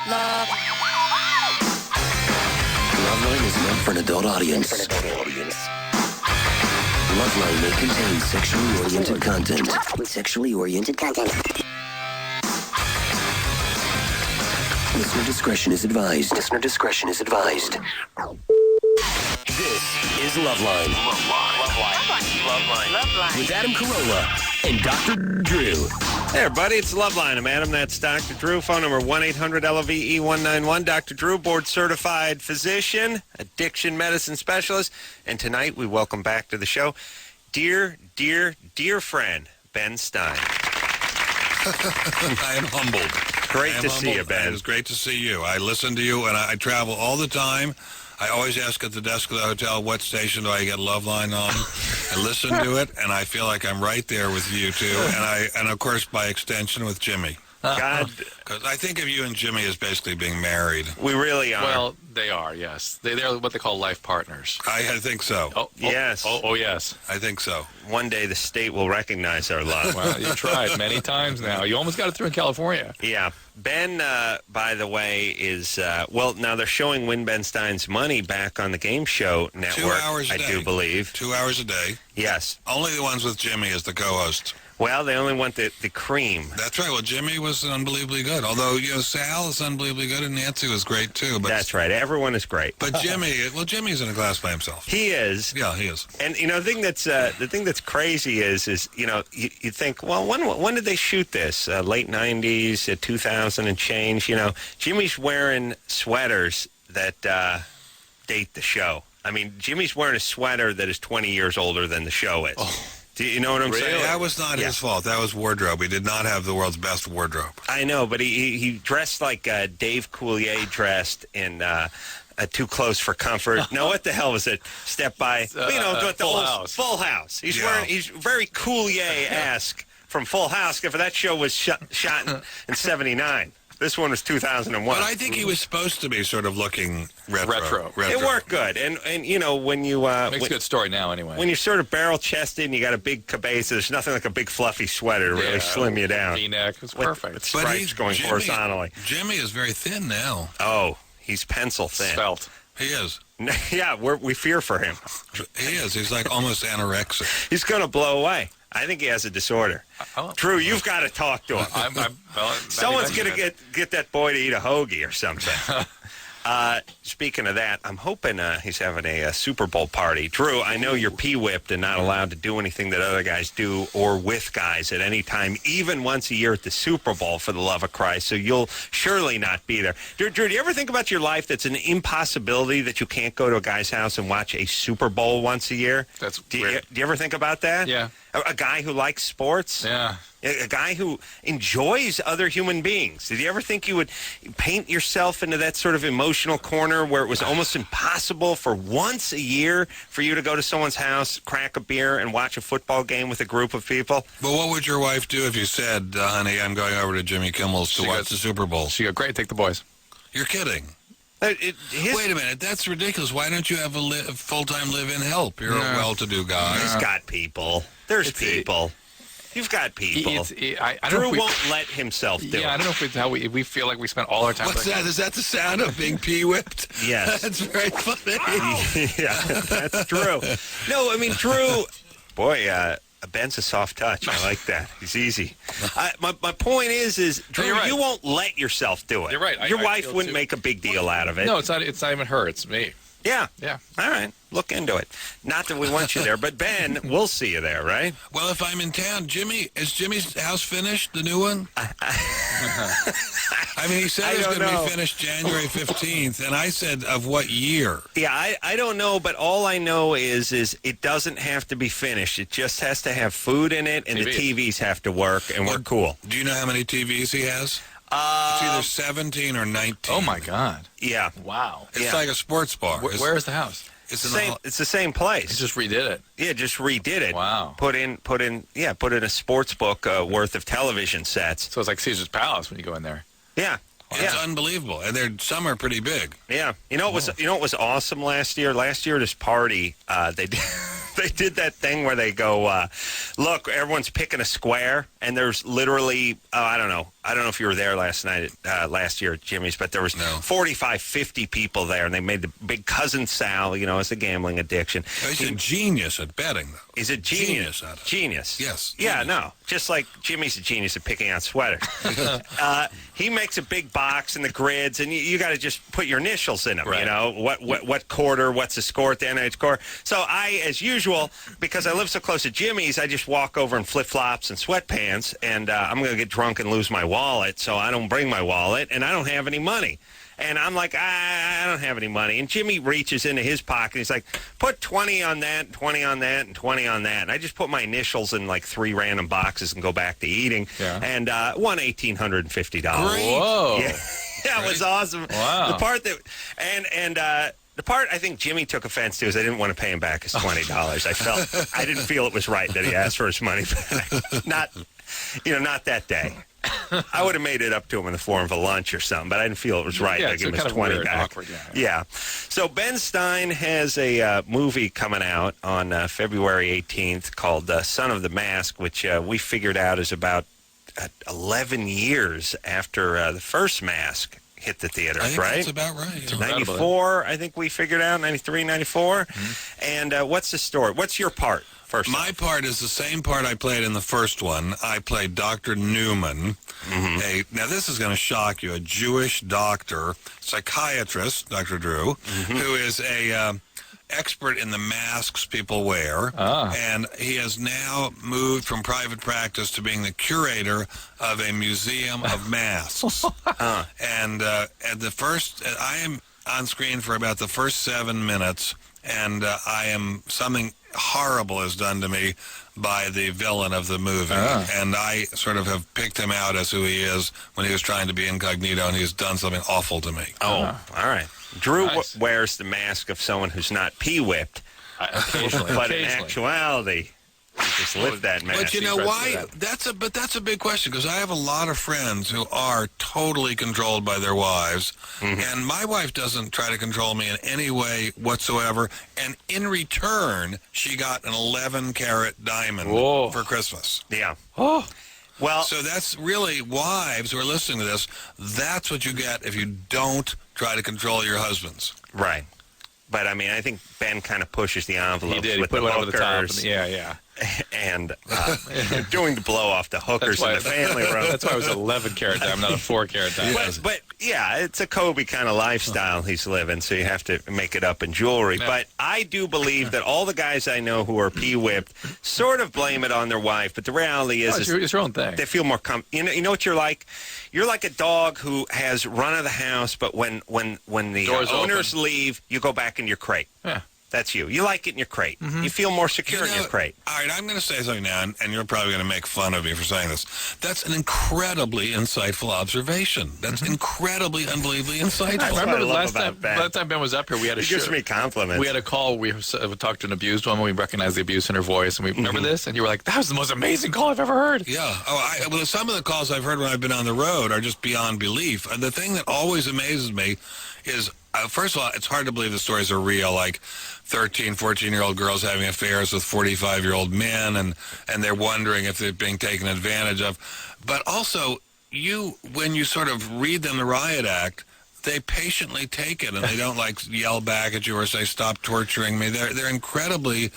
Loveline is meant for an adult audience. Loveline may contain sexually oriented content. Listener discretion is advised. This is Loveline. Loveline. With Adam Carolla and Dr. Drew. Hey, everybody, it's Loveline. I'm Adam. That's Dr. Drew. Phone number 1-800-LOVE-191. Dr. Drew, board-certified physician, addiction medicine specialist. And tonight, we welcome back to the show dear friend, Ben Stein. I am humbled. Great to see you, Ben. It is great to see you. I listen to you, and I travel all the time. I always ask at the desk of the hotel, what station do I get Loveline on? I listen to it, and I feel like I'm right there with you, too. And of course, by extension, with Jimmy. God. Because I think of you and Jimmy as basically being married. We really are. Well, they are, yes. They're what they call life partners. I think so. Yes. Oh, yes. I think so. One day the state will recognize our love. Well, you tried many times now. You almost got it through in California. Yeah. Ben, by the way, is, now they're showing Win Ben Stein's Money back on the Game Show Network, 2 hours a day. I do believe. 2 hours a day. Yes. Only the ones with Jimmy as the co-host. Well, they only want the cream. That's right. Well, Jimmy was unbelievably good. Although, Sal is unbelievably good, and Nancy was great, too. But that's right. Everyone is great. But Jimmy's in a class by himself. He is. Yeah, he is. And, the thing that's crazy is you think, well, when did they shoot this? Late 90s, 2000 and change. Jimmy's wearing sweaters that date the show. I mean, Jimmy's wearing a sweater that is 20 years older than the show is. Oh. Do you know what I'm saying? That was not his fault. That was wardrobe. He did not have the world's best wardrobe. I know, but he dressed like Dave Coulier dressed in Too Close for Comfort. No, what the hell was it? Step by, Full House. Full House. He's very Coulier-esque from Full House. For that show was shot in 79. This one was 2001. But I think he was supposed to be sort of looking retro. It worked good. And when you... Makes a good story now, anyway. When you're sort of barrel-chested and you got a big cabeza, there's nothing like a big fluffy sweater to really slim you down. V-neck. It's perfect. With stripes going horizontally. Jimmy is very thin now. Oh, he's pencil thin. Svelte. He is. Yeah, we fear for him. He is. He's like almost anorexic. He's going to blow away. I think he has a disorder. Drew, you've got to talk to him. Someone's going to get that boy to eat a hoagie or something. Speaking of that, I'm hoping he's having a Super Bowl party. Drew, I know you're pee-whipped and not allowed to do anything that other guys do or with guys at any time, even once a year at the Super Bowl, for the love of Christ, so you'll surely not be there. Drew, do you ever think about your life that's an impossibility that you can't go to a guy's house and watch a Super Bowl once a year? That's weird. Do you ever think about that? Yeah. A guy who likes sports? Yeah. A guy who enjoys other human beings. Did you ever think you would paint yourself into that sort of emotional corner where it was almost impossible for once a year for you to go to someone's house, crack a beer, and watch a football game with a group of people? But what would your wife do if you said, honey, I'm going over to Jimmy Kimmel's to watch the Super Bowl? She'd go, great, take the boys. You're kidding. Wait a minute, that's ridiculous. Why don't you have a full-time live-in help? You're a well-to-do guy. He's got people. There's people. You've got people. Drew won't let himself do it. Yeah, I don't know if how we feel like we spend all our time. What's that? Is that the sound of being pee-whipped? Yes. That's very funny. Yeah, that's Drew. No, I mean, Drew, boy, Ben's a soft touch. I like that. He's easy. My point is Drew, right. You won't let yourself do it. You're right. Your wife wouldn't make a big deal out of it. No, it's not even her. It's me. Yeah. Yeah. All right. Look into it. Not that we want you there, but Ben, we'll see you there, right? Well, if I'm in town, is Jimmy's house finished, the new one? I mean, he said it was going to be finished January 15th, and I said, of what year? Yeah, I don't know, but all I know is it doesn't have to be finished. It just has to have food in it, and the TVs have to work, and we're cool. Do you know how many TVs he has? It's either 17 or 19. Oh, my God. Yeah. Wow. It's like a sports bar. Where is the house? It's the same place. He just redid it. Yeah, just redid it. Wow. Put in a sports book worth of television sets. So it's like Caesar's Palace when you go in there. Yeah. It's unbelievable, and some are pretty big. Yeah, what was awesome last year? Last year, this party, they did that thing where they go, look, everyone's picking a square, and there's literally, I don't know if you were there last year at Jimmy's, but there was 45, 50 people there, and they made the big Cousin Sal, it's a gambling addiction. He's a genius at betting, though. He's a genius at it. Genius. Yes. Yeah, genius. no. Just like Jimmy's a genius at picking out sweaters. He makes a big box and the grids, and you got to just put your initials in them, right. What quarter, what's the score at the end of each quarter. So I, as usual, because I live so close to Jimmy's, I just walk over in flip-flops and sweatpants, and I'm going to get drunk and lose my wallet, so I don't bring my wallet, and I don't have any money. And I'm like, I don't have any money. And Jimmy reaches into his pocket. He's like, put 20 on that, 20 on that, and 20 on that. And I just put my initials in like 3 random boxes and go back to eating. Yeah. And won $1,850. Great. Whoa. Yeah, that was awesome. Wow. The part that, the part I think Jimmy took offense to is I didn't want to pay him back his $20. I didn't feel it was right that he asked for his money back. Not that day. I would have made it up to him in the form of a lunch or something, but I didn't feel it was right to give him his 20 weird, back. Awkward, Yeah. So Ben Stein has a movie coming out on February 18th called Son of the Mask, which we figured out is about 11 years after the first Mask hit the theaters, I think right? that's about right. Yeah. 94, I think we figured out, 93, 94. Mm-hmm. And what's the story? What's your part? My part is the same part I played in the first one. I played Dr. Newman. Now, this is going to shock you. A Jewish doctor, psychiatrist, Dr. Drew, who is a expert in the masks people wear. And he has now moved from private practice to being the curator of a museum of masks. And at the first, I am on screen for about the first 7 minutes, and something horrible is done to me by the villain of the movie, and I sort of have picked him out as who he is when he was trying to be incognito, and he's done something awful to me. All right. Drew Nice. wears the mask of someone who's not pee-whipped, Occasionally. but in actuality, you just lift that mask. But you know why? That's a big question, because I have a lot of friends who are totally controlled by their wives, and my wife doesn't try to control me in any way whatsoever. And in return, she got an 11-carat diamond for Christmas. Yeah. Oh. Well, So that's really, wives who are listening to this, that's what you get if you don't try to control your husbands. right. But, I mean, I think Ben kind of pushes the envelope He did. He with put the one over the top. hookers Yeah. and doing the blow off the hookers in the family room. That's why it was 11-carat diamond, not a 4-carat diamond. But yeah, it's a Kobe kind of lifestyle he's living, so you have to make it up in jewelry. Yeah. But I do believe that all the guys I know who are pee-whipped sort of blame it on their wife, but the reality is, It's your own thing. they feel more you know what you're like? You're like a dog who has run of the house, but when the Doors owners open. leave, you go back in your crate. Yeah. That's you. You like it in your crate. You feel more secure in your crate. All right, I'm going to say something now, and you're probably going to make fun of me for saying this. That's an incredibly insightful observation. That's incredibly, unbelievably insightful. That's what I Remember love last time Ben was up here, we had a He show. gives me compliments. We had a call. We talked to an abused woman. We recognized the abuse in her voice, and we remember this. And you were like, "That was the most amazing call I've ever heard." Yeah. Well, some of the calls I've heard when I've been on the road are just beyond belief. And the thing that always amazes me is, first of all, it's hard to believe the stories are real, like 13, 14-year-old girls having affairs with 45-year-old men, and they're wondering if they're being taken advantage of. But also, when you sort of read them the riot act, they patiently take it, and they don't yell back at you or say, "Stop torturing me." They're incredibly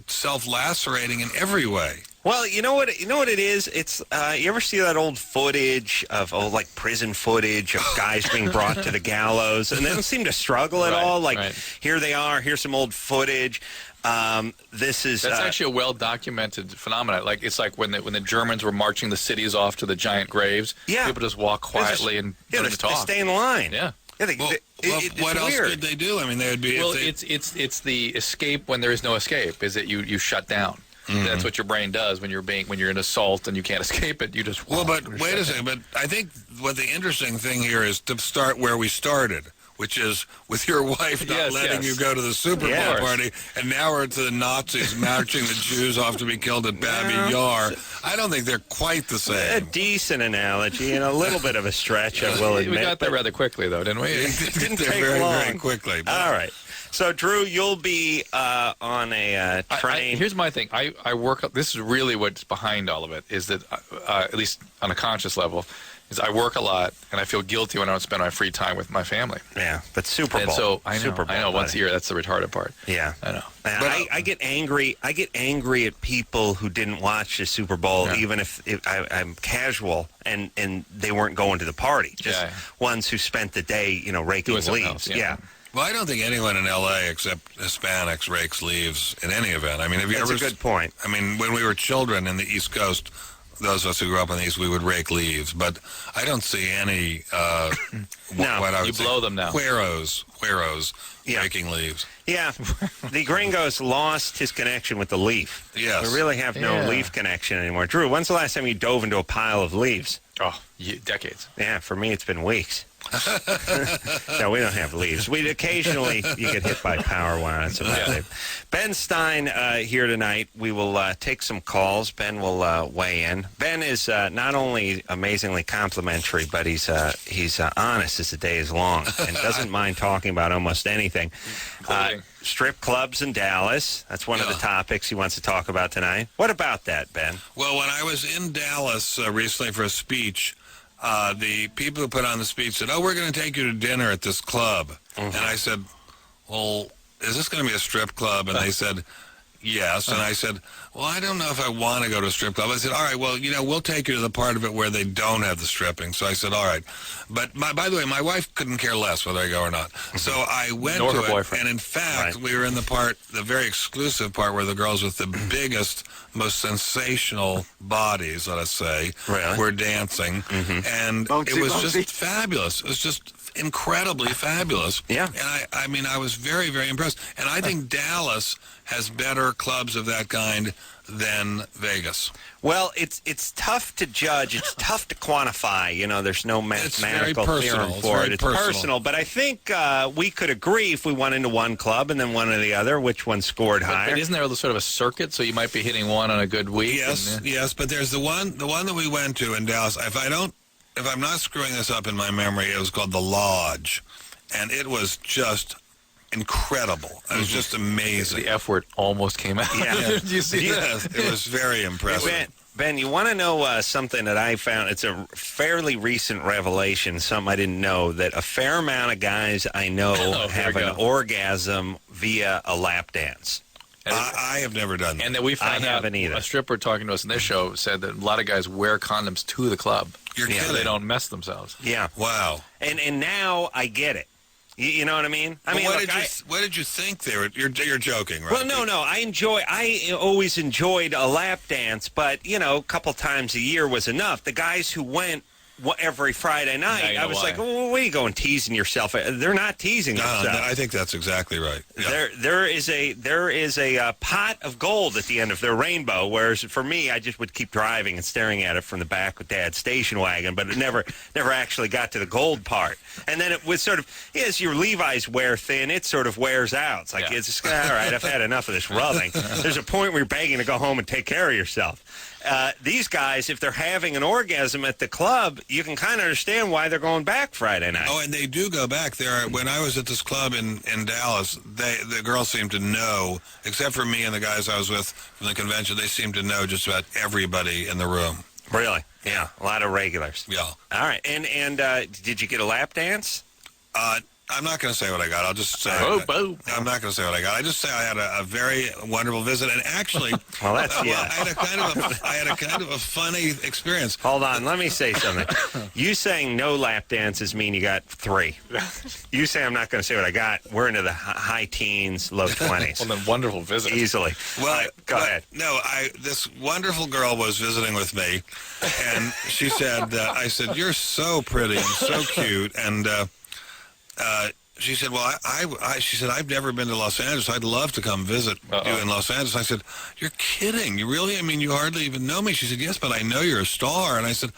self-lacerating in every way. Well, you know what it is? It's you ever see that old footage of prison footage of guys being brought to the gallows, and they don't seem to struggle at all. Here they are. Here's some old footage. That's actually a well-documented phenomenon. It's like when the Germans were marching the cities off to the giant graves. Yeah. People just walk quietly and they talk. stay in line. Yeah. What else could they do? I mean, they would be. Well, it's the escape when there is no escape. Is that you shut down. That's what your brain does when you're in assault and you can't escape it. You just but wait a second. But I think what the interesting thing here is to start where we started, which is with your wife not letting you go to the Super Bowl party, and now we're to the Nazis marching the Jews off to be killed at Babi Yar. I don't think they're quite the same. A decent analogy and a little bit of a stretch, I will admit. We got there rather quickly, though, didn't we? It didn't take very, long. very quickly. All right. So, Drew, you'll be on a train. Here's my thing. I work. This is really what's behind all of it. Is that at least on a conscious level, is I work a lot and I feel guilty when I don't spend my free time with my family. Yeah, but Super Bowl. And so I know. Super Bowl, I know. Once a year, that's the retarded part. Yeah, I know. But I get angry. I get angry at people who didn't watch the Super Bowl, even if I'm casual and they weren't going to the party. Just ones who spent the day, raking leaves. Else, yeah. Well, I don't think anyone in L.A. except Hispanics rakes leaves in any event. I mean, have you That's ever? a good point. I mean, when we were children in the East Coast, those of us who grew up on the East, we would rake leaves. But I don't see any. No, what I would you blow them now. Güeros raking leaves. Yeah, the Gringo's lost his connection with the leaf. Yes. We really have no leaf connection anymore. Drew, when's the last time you dove into a pile of leaves? Oh, decades. Yeah, for me, it's been weeks. No, we don't have leaves. We occasionally you get hit by power wires. That's about it. Ben Stein here tonight. We will take some calls. Ben will weigh in. Ben is not only amazingly complimentary, but he's honest as the day is long and doesn't mind talking about almost anything. Strip clubs in Dallas. That's one of the topics he wants to talk about tonight. What about that, Ben? Well, when I was in Dallas recently for a speech, the people who put on the speech said, "Oh, we're going to take you to dinner at this club." And I said, "Well, is this going to be a strip club?" And they said, "Yes." And I said, "Well, I don't know if I want to go to a strip club." I said, "All right, well, we'll take you to the part of it where they don't have the stripping." So I said, "All right." But by the way, my wife couldn't care less whether I go or not. So I went Nor to her it. boyfriend. And in fact, we were in the very exclusive part where the girls with the biggest, most sensational bodies, let us say, were dancing. And it was just fabulous. It was just incredibly fabulous. Yeah. And I mean, I was very, very impressed. And I think Dallas has better clubs of that kind than Vegas. Well, it's tough to judge. It's tough to quantify. There's no mathematical theorem for it. It's personal. But I think we could agree if we went into one club and then one or the other, which one scored higher. But isn't there sort of a circuit? So you might be hitting one on a good week. Yes. But there's the one that we went to in Dallas. If I'm not screwing this up in my memory, it was called the Lodge, and it was just incredible. It was just amazing. The F word almost came out. Yeah. Did you see that? It was very impressive. Ben, you want to know something that I found? It's a fairly recent revelation, something I didn't know, that a fair amount of guys I know have an orgasm via a lap dance. I have never done that. And then we found out a stripper talking to us in this show said that a lot of guys wear condoms to the club. You're kidding. So they don't mess themselves. Yeah. Wow. And now I get it. You know what I mean? What did you think they were? You're joking, right? Well, no. I always enjoyed a lap dance, but a couple times a year was enough. The guys who went every Friday night, I was like, "Oh, what are you going teasing yourself?" They're not teasing themselves. I think that's exactly right. Yeah. There is a pot of gold at the end of their rainbow. Whereas for me, I just would keep driving and staring at it from the back with Dad's station wagon, but it never actually got to the gold part. And then it was sort of, as your Levi's wear thin, it sort of wears out. It's like, it's just, all right, I've had enough of this rubbing. There's a point where you're begging to go home and take care of yourself. These guys, if they're having an orgasm at the club, you can kind of understand why they're going back Friday night. Oh, and they do go back. When I was at this club in Dallas, the girls seemed to know, except for me and the guys I was with from the convention, they seemed to know just about everybody in the room. Really? Yeah, a lot of regulars. Yeah. All right, and did you get a lap dance? I'm not going to say what I got. I'll just say I'm not going to say what I got. I just say I had a very wonderful visit, and actually, I had a kind of a funny experience. Hold on, let me say something. You saying no lap dances mean you got 3. You say I'm not going to say what I got. We're into the high teens, low 20s. Well, then wonderful visit. Easily. Well, go ahead. No, this wonderful girl was visiting with me, and she said, I said, "You're so pretty and so cute, and she said, well, she said, I've never been to Los Angeles. I'd love to come visit you in Los Angeles. I said, you're kidding. You really? I mean, you hardly even know me. She said, yes, but I know you're a star. And I said,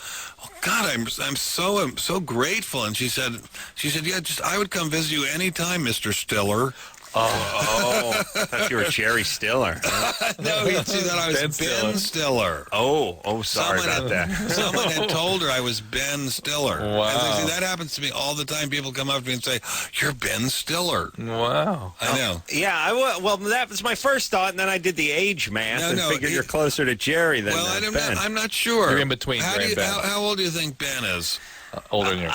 oh, God, I'm so grateful. And she said, yeah, I would come visit you anytime, Mr. Stiller. I thought you were Jerry Stiller. No, she thought I was Ben Stiller. Oh, sorry about that. Someone had told her I was Ben Stiller. Wow. See, that happens to me all the time. People come up to me and say, you're Ben Stiller. Wow. I know. Yeah, well, that was my first thought, and then I did the age math and figured you're closer to Jerry than Ben. I'm not sure. You're in between Jerry and Ben. How old do you think Ben is? Older than you.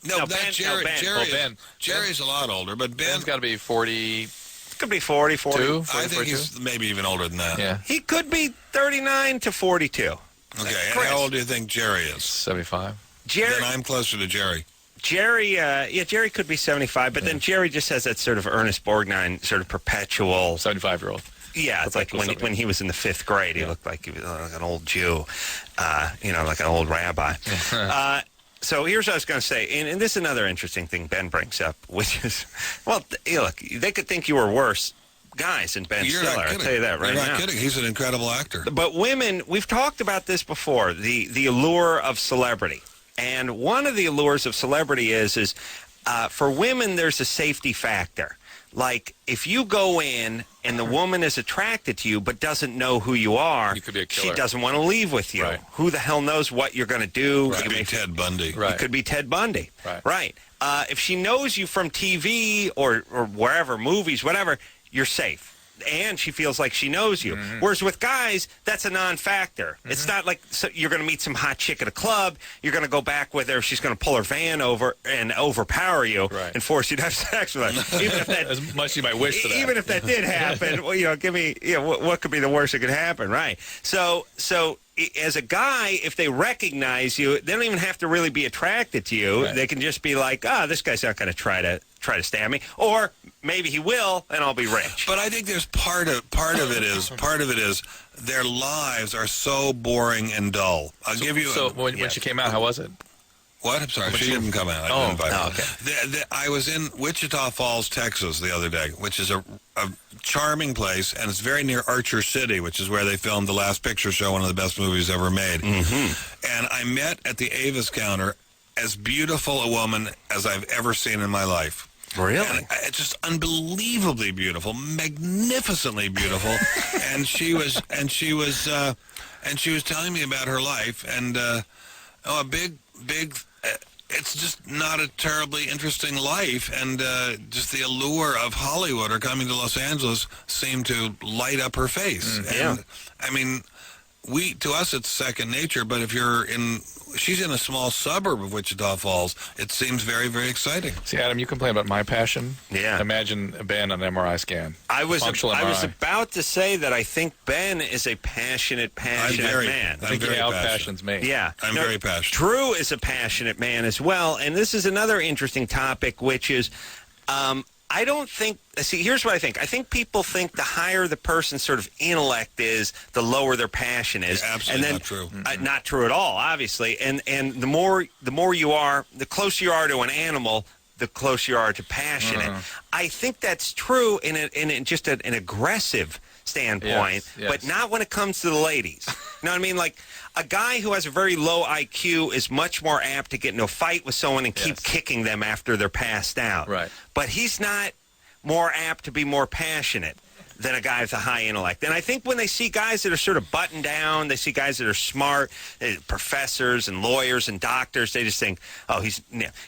No, Jerry. Ben. Jerry's a lot older, but Ben's got to be 40. It could be 40, 40. I think he's maybe even older than that. Yeah. He could be 39 to 42. Okay, and how old do you think Jerry is? 75. Jerry. Then I'm closer to Jerry. Jerry, Jerry could be 75, but then Jerry just has that sort of Ernest Borgnine sort of perpetual 75-year-old. Yeah, it's like when he was in the 5th grade, he looked like he was like an old Jew, like an old rabbi. So here's what I was going to say, and this is another interesting thing Ben brings up, which is, well, look, they could think you were worse guys than Ben Stiller. I'll tell you that right now. You're not kidding. He's an incredible actor. But women, we've talked about this before, the allure of celebrity. And one of the allures of celebrity is for women, there's a safety factor. Like, if you go in and the woman is attracted to you but doesn't know who you are, you could be a killer. She doesn't want to leave with you. Right. Who the hell knows what you're going to do? Right. You could be Ted Bundy. Right. You could be Ted Bundy. Right. If she knows you from TV or wherever, movies, whatever, you're safe. And she feels like she knows you. Mm-hmm. Whereas with guys, that's a non-factor. Mm-hmm. It's not like you're going to meet some hot chick at a club. You're going to go back with her. She's going to pull her van over and overpower you and force you to have sex with her. Even if that, as much as you might wish for that. Even if that did happen, well, give me, what could be the worst that could happen, right? So as a guy, if they recognize you, they don't even have to really be attracted to you. Right. They can just be like, this guy's not going to try to stab me, or maybe he will, and I'll be rich. But I think there's part of it is their lives are so boring and dull. I'll give you. So when she came out, how was it? What? I'm sorry, she didn't come out. I didn't invite her. Okay. I was in Wichita Falls, Texas, the other day, which is a charming place, and it's very near Archer City, which is where they filmed The Last Picture Show, one of the best movies ever made. Mm-hmm. And I met at the Avis counter as beautiful a woman as I've ever seen in my life. Really? It's just unbelievably beautiful, magnificently beautiful. and she was telling me about her life, and a big. It's just not a terribly interesting life, and just the allure of Hollywood or coming to Los Angeles seemed to light up her face. And I mean, to us it's second nature, but if she's in a small suburb of Wichita Falls, it seems very, very exciting. See, Adam, you complain about my passion. Yeah. Imagine Ben on an MRI scan. I was about to say that I think Ben is a passionate man. I'm very passionate. Me. Yeah. I'm very passionate. Drew is a passionate man as well, and this is another interesting topic, which is I don't think, here's what I think. I think people think the higher the person's sort of intellect is, the lower their passion is. Yeah, absolutely not true. Not true at all, obviously. And the more you are, the closer you are to an animal, the closer you are to passionate. I think that's true in just an aggressive standpoint, but not when it comes to the ladies. You know what I mean? Like, a guy who has a very low IQ is much more apt to get into a fight with someone and keep kicking them after they're passed out. Right. But he's not more apt to be more passionate than a guy with a high intellect. And I think when they see guys that are sort of buttoned down, they see guys that are smart, professors and lawyers and doctors, they just think,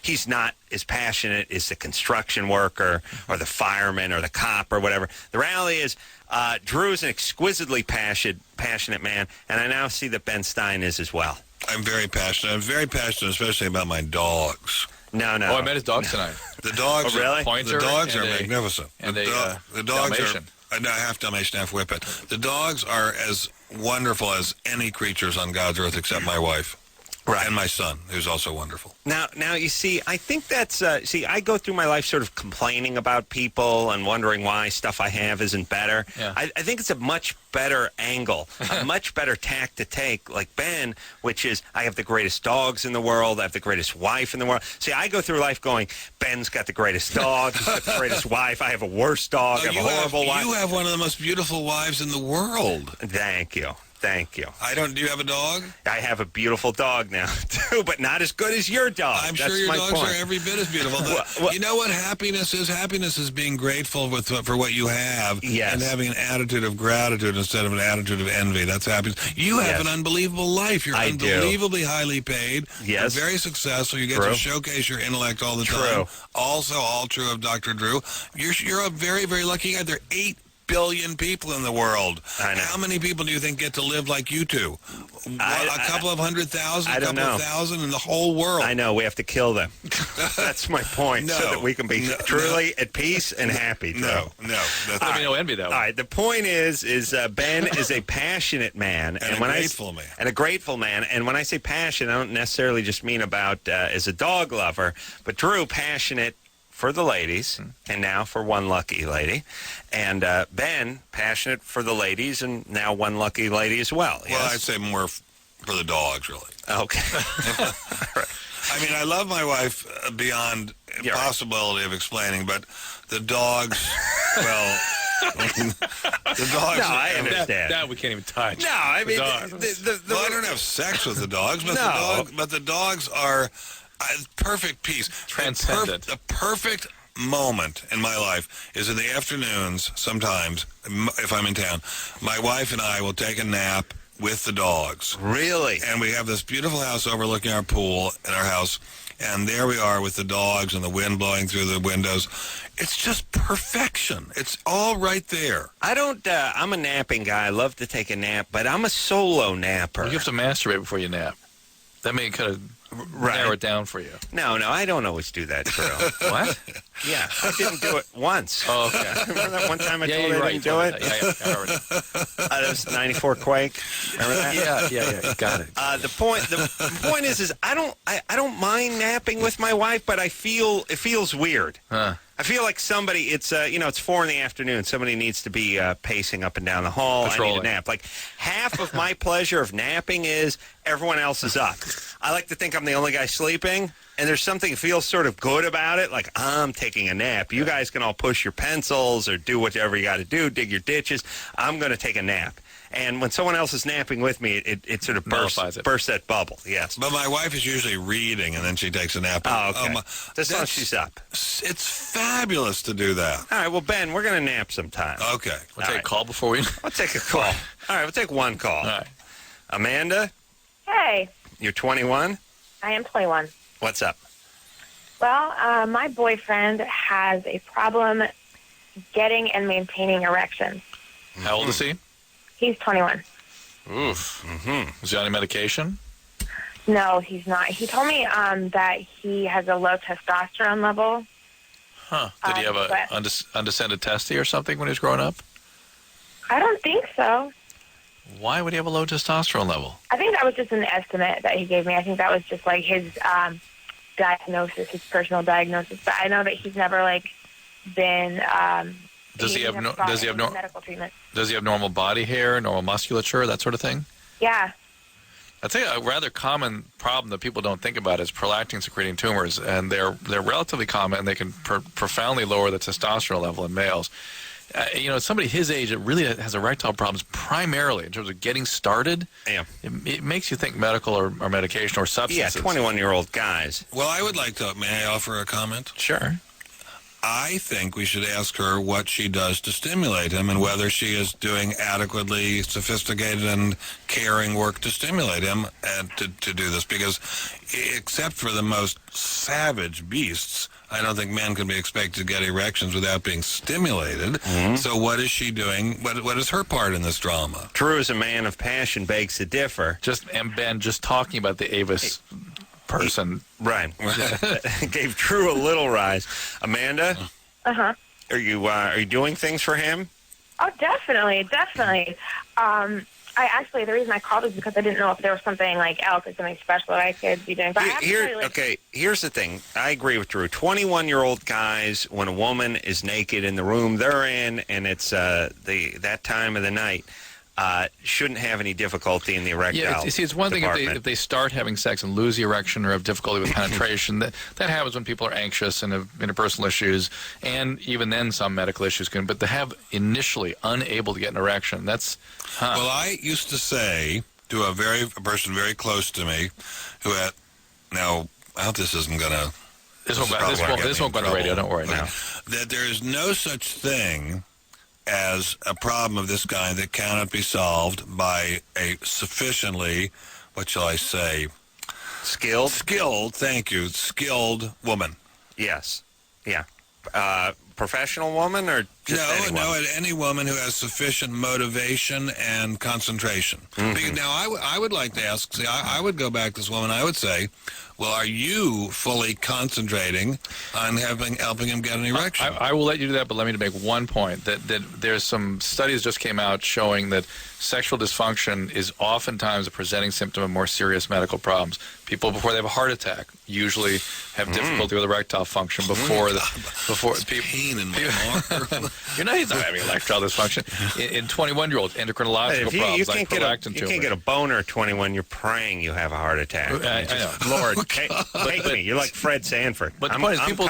he's not as passionate as the construction worker or the fireman or the cop or whatever. The reality is, Drew is an exquisitely passionate man, and I now see that Ben Stein is as well. I'm very passionate. I'm very passionate, especially about my dogs. No. Oh, I met his dogs tonight. The dogs. Oh, really? The dogs are magnificent. And the dogs Dalmatian. Half Dalmatian, half Whippet. The dogs are as wonderful as any creatures on God's earth except my wife. Right. And my son, who's also wonderful. Now, you see, I think that's, I go through my life sort of complaining about people and wondering why stuff I have isn't better. Yeah. I think it's a much better angle, a much better tack to take, like Ben, which is, I have the greatest dogs in the world, I have the greatest wife in the world. See, I go through life going, Ben's got the greatest dog, he's got the greatest wife, I have a worse dog, I have a horrible wife. You have one of the most beautiful wives in the world. Thank you. Thank you. Do you have a dog? I have a beautiful dog now, too, but not as good as your dog. I'm sure your dogs are every bit as beautiful. Well, you know what happiness is? Happiness is being grateful for what you have and having an attitude of gratitude instead of an attitude of envy. That's happiness. You have an unbelievable life. You're unbelievably highly paid. Yes. You're very successful. You get to showcase your intellect all the time. Also, all true of Dr. Drew. You're a very, very lucky guy. There are 8 billion people in the world. I know. How many people do you think get to live like you two? A couple of 100,000, a couple of thousand in the whole world. I know. We have to kill them. That's my point. So that we can be truly at peace and happy. No. Let me know envy that one. All right. The point is Ben is a passionate man. And a grateful man. And a grateful man. And when I say passion, I don't necessarily just mean about as a dog lover, but Drew, passionate for the ladies, and now for one lucky lady. And Ben, passionate for the ladies, and now one lucky lady as well. Well, I'd say more for the dogs, really. Okay. I mean, I love my wife beyond possibility of explaining, but the dogs, well... the dogs. No, I understand. That we can't even touch. No, I mean, well, I don't have sex with the dogs, but the dogs are perfect peace. Transcendent. The perfect moment in my life is in the afternoons, sometimes, if I'm in town. My wife and I will take a nap with the dogs. Really? And we have this beautiful house overlooking our pool in our house. And there we are with the dogs and the wind blowing through the windows. It's just perfection. It's all right there. I'm a napping guy. I love to take a nap, but I'm a solo napper. You have to masturbate before you nap. That may kind of narrow it down for you. No, I don't always do that, Drew. What? Yeah, I didn't do it once. Oh, okay. Remember that one time I told you I didn't do it? Yeah, I remember that. That was 94 Quake. Remember that? Yeah. Got it. The point is I don't mind napping with my wife, but it feels weird. Huh. I feel like somebody, it's 4 in the afternoon. Somebody needs to be pacing up and down the hall. Patrolling. I need a nap. Like, half of my pleasure of napping is everyone else is up. I like to think I'm the only guy sleeping, and there's something that feels sort of good about it. Like, I'm taking a nap. You guys can all push your pencils or do whatever you got to do, dig your ditches. I'm going to take a nap. And when someone else is napping with me, it sort of bursts that bubble, yes. But my wife is usually reading, and then she takes a nap. Oh, okay. As long as she's up. It's fabulous to do that. All right, well, Ben, we're going to nap sometime. Okay. We'll take a call before we... I'll take a call. All right, we'll take one call. All right. Amanda? Hey. You're 21? I am 21. What's up? Well, my boyfriend has a problem getting and maintaining erections. How old is he? He's 21. Oof. Mm-hmm. Is he on any medication? No, he's not. He told me that he has a low testosterone level. Huh. Did he have a undescended testy or something when he was growing up? I don't think so. Why would he have a low testosterone level? I think that was just an estimate that he gave me. I think that was just like his diagnosis, his personal diagnosis. But I know that he's never been. Does he have medical treatment? Does he have normal body hair, normal musculature, that sort of thing? Yeah. I'd say a rather common problem that people don't think about is prolactin-secreting tumors, and they're relatively common, and they can profoundly lower the testosterone level in males. Somebody his age that really has erectile problems primarily in terms of getting started. Yeah. It makes you think medical or medication or substances. Yeah, 21-year-old guys. Well, I would like to, may I offer a comment? Sure. I think we should ask her what she does to stimulate him and whether she is doing adequately sophisticated and caring work to stimulate him and to do this. Because except for the most savage beasts, I don't think men can be expected to get erections without being stimulated. Mm-hmm. So what is she doing? What is her part in this drama? Drew is a man of passion, begs to differ. And Ben, just talking about the Avis person. Right. Gave Drew a little rise. Amanda? Uh-huh. Are you doing things for him? Oh, definitely. I the reason I called is because I didn't know if there was something like else, like something special that I could be doing. But here's the thing. I agree with Drew. 21-year-old guys, when a woman is naked in the room they're in, and it's that time of the night, shouldn't have any difficulty in the erectile. Yeah, it's one thing if they start having sex and lose the erection or have difficulty with penetration. that happens when people are anxious and have interpersonal issues, and even then some medical issues can. But to have initially unable to get an erection, that's. Well, I used to say to a person very close to me, who had now I hope this isn't going to. This won't go on the radio. Don't worry now. That there is no such thing as a problem of this kind that cannot be solved by a sufficiently, what shall I say? Skilled, thank you, skilled woman. Yes. Yeah. Professional woman or just any woman? Any woman who has sufficient motivation and concentration. Mm-hmm. Because now I would like to ask, I would go back to this woman, I would say, well, are you fully concentrating on helping him get an erection? I will let you do that, but let me make one point. That there's some studies just came out showing that sexual dysfunction is oftentimes a presenting symptom of more serious medical problems. People, before they have a heart attack, usually have difficulty with erectile function before people. Pain in my arm. He's not having erectile dysfunction. In 21-year-olds, endocrinological problems like prolactin tumor. You can't get a boner at 21. You're praying you have a heart attack. I know. Lord, take me. You're like Fred Sanford. But the point is, people